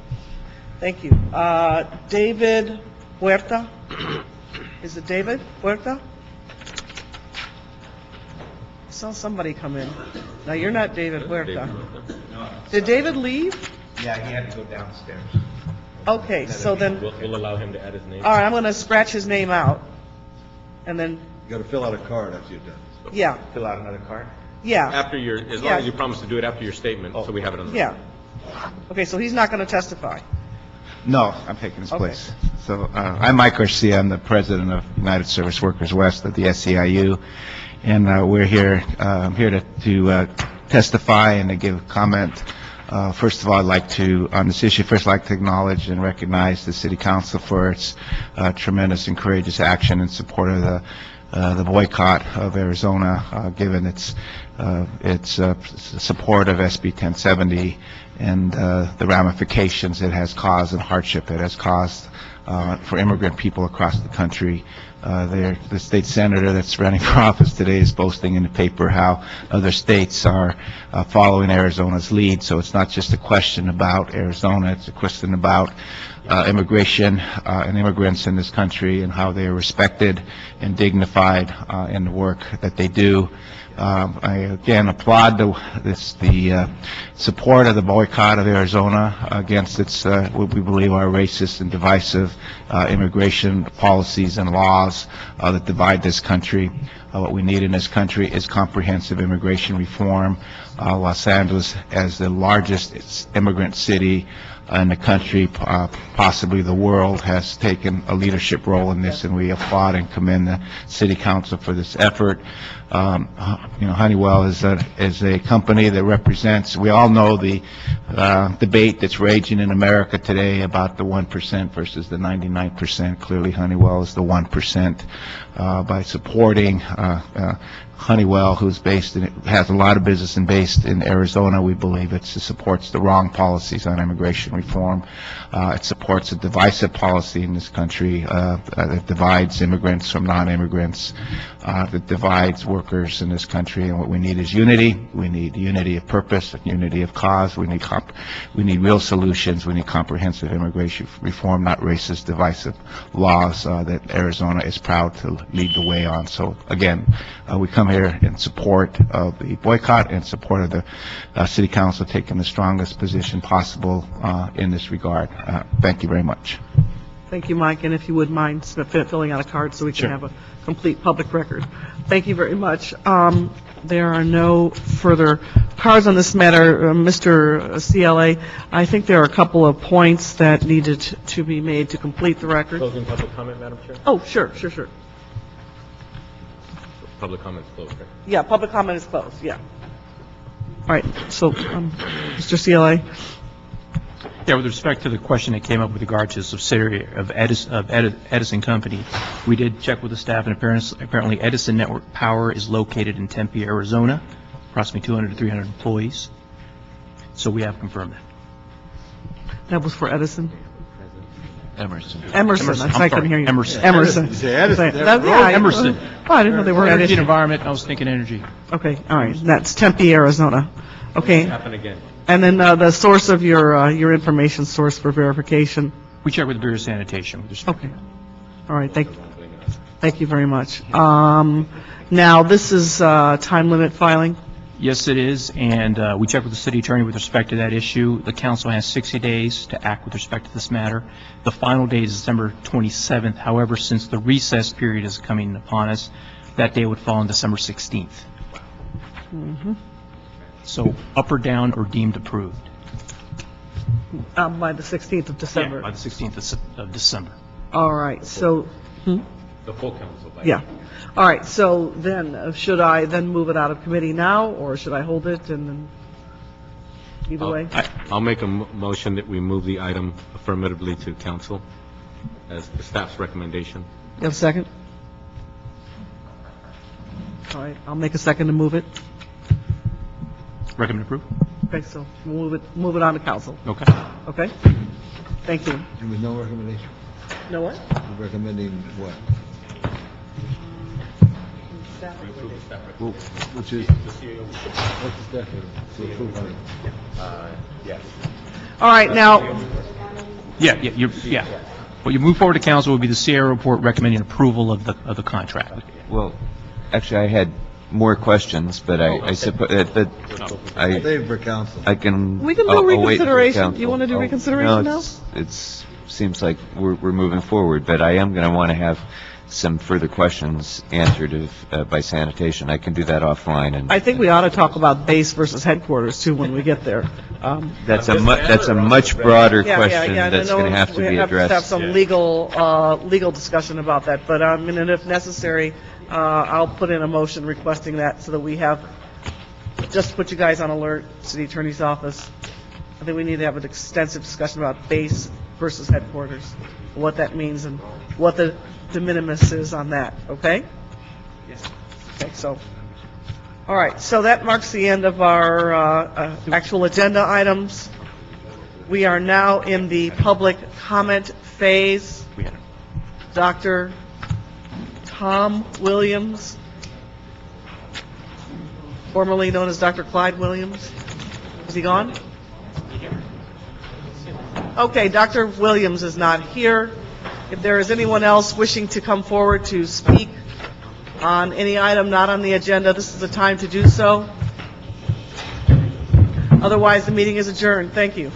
thank you. David Huerta? Is it David Huerta? I saw somebody come in. No, you're not David Huerta. Did David leave? Yeah, he had to go downstairs. Okay, so then, We'll allow him to add his name. all right, I'm going to scratch his name out, and then, You got to fill out a card after you're done. yeah, Fill out another card? yeah, After your, as long Yeah. as you promise to do it after your statement, so we have it on the. yeah. Okay, so he's not going to testify. No, I'm taking his Okay. place. So, I'm Mike Garcia. I'm the president of United Service Workers West of the SEIU. And we're here to testify and to give comment. First of all, I'd like to, on this issue, first I'd like to acknowledge and recognize the City Council for its tremendous and courageous action in support of the boycott of Arizona, given its support of SB 1070 and the ramifications it has caused and hardship it has caused for immigrant people across the country. The state senator that's running for office today is boasting in the paper how other states are following Arizona's lead. So it's not just a question about Arizona, it's a question about immigration and immigrants in this country and how they are respected and dignified in the work that they do. I again applaud the support of the boycott of Arizona against its what we believe are racist and divisive immigration policies and laws that divide this country. What we need in this country is comprehensive immigration reform. Los Angeles, as the largest immigrant city in the country, possibly the world, has taken a leadership role in this, and we applaud and commend the City Council for this effort. Honeywell is a company that represents, we all know the debate that's raging in America today about the 1% versus the 99%. Clearly Honeywell is the 1%. By supporting Honeywell, who's has a lot of business and based in Arizona, we believe it supports the wrong policies on immigration reform. It supports a divisive policy in this country that divides immigrants from non-immigrants, that divides workers workers in this country, and what we need is unity. We need unity of purpose, unity of cause. We need real solutions. We need comprehensive immigration reform, not racist, divisive laws that Arizona is proud to lead the way on. So again, we come here in support of the boycott, in support of the City Council taking the strongest position possible in this regard. Thank you very much. Thank you, Mike, and if you would mind filling out a card so we can have a complete public record. Thank you very much. There are no further cards on this matter. Mr. CLA, I think there are a couple of points that needed to be made to complete the record. Closing public comment, Madam Chair? Oh, sure. Public comment is closed, right? Yeah, public comment is closed, yeah. All right, so, Mr. CLA? Yeah, with respect to the question that came up with regard to a subsidiary of Edison Company, we did check with the staff, and apparently Edison Network Power is located in Tempe, Arizona, approximately 200 to 300 employees. So we have confirmed that. That was for Edison? Emerson. I couldn't hear you. Emerson. Emerson. Emerson. Oh, I didn't know they were Energy Edison. and environment, I was thinking energy. Okay, all right, that's Tempe, Arizona. Okay. Happen again. And then the source of your information source for verification. We checked with the Bureau of Sanitation with respect. Okay. All right. Thank you very much. Now this is time limit filing. Yes, it is, and we checked with the city attorney with respect to that issue. The council has 60 days to act with respect to this matter. The final date is December 27th. However, since the recess period is coming upon us, that day would fall on December 16th. Mm-hmm. So up or down or deemed approved. By the 16th of December. Yeah, by the 16th of December. All right. So. The full council. Yeah. All right. So then, should I then move it out of committee now, or should I hold it and then either way? I'll make a motion that we move the item affirmatively to council as the staff's recommendation. You have a second? All right. I'll make a second to move it. Recommend approved. Okay. So move it on to council. Okay. Okay. Thank you. And with no recommendation? No what? We're recommending what? Which is? What's the staff to approve? Yes. All right. Now. Yeah. What you move forward to council would be the Sierra report recommending approval of the contract. Well, actually, I had more questions, but I suppose that Save for council. I can. We can do I'll wait for reconsideration. council. You want to do reconsideration now? It seems like we're moving forward, but I am going to want to have some further questions answered by sanitation. I can do that offline. And I think we ought to talk about base versus headquarters too when we get there. That's a much broader question that's going to have to be addressed. We have to have some legal discussion about that. But and if necessary, I'll put in a motion requesting that so that we have just to put you guys on alert, city attorney's office. I think we need to have an extensive discussion about base versus headquarters, what that means and what the de minimis is on that, okay? Yes. Okay, so, all right, so that marks the end of our actual agenda items. We are now in the public comment phase. Dr. Tom Williams, formerly known as Dr. Clyde Williams. Is he gone? Okay, Dr. Williams is not here. If there is anyone else wishing to come forward to speak on any item not on the agenda, this is the time to do so. Otherwise, the meeting is adjourned. Thank you.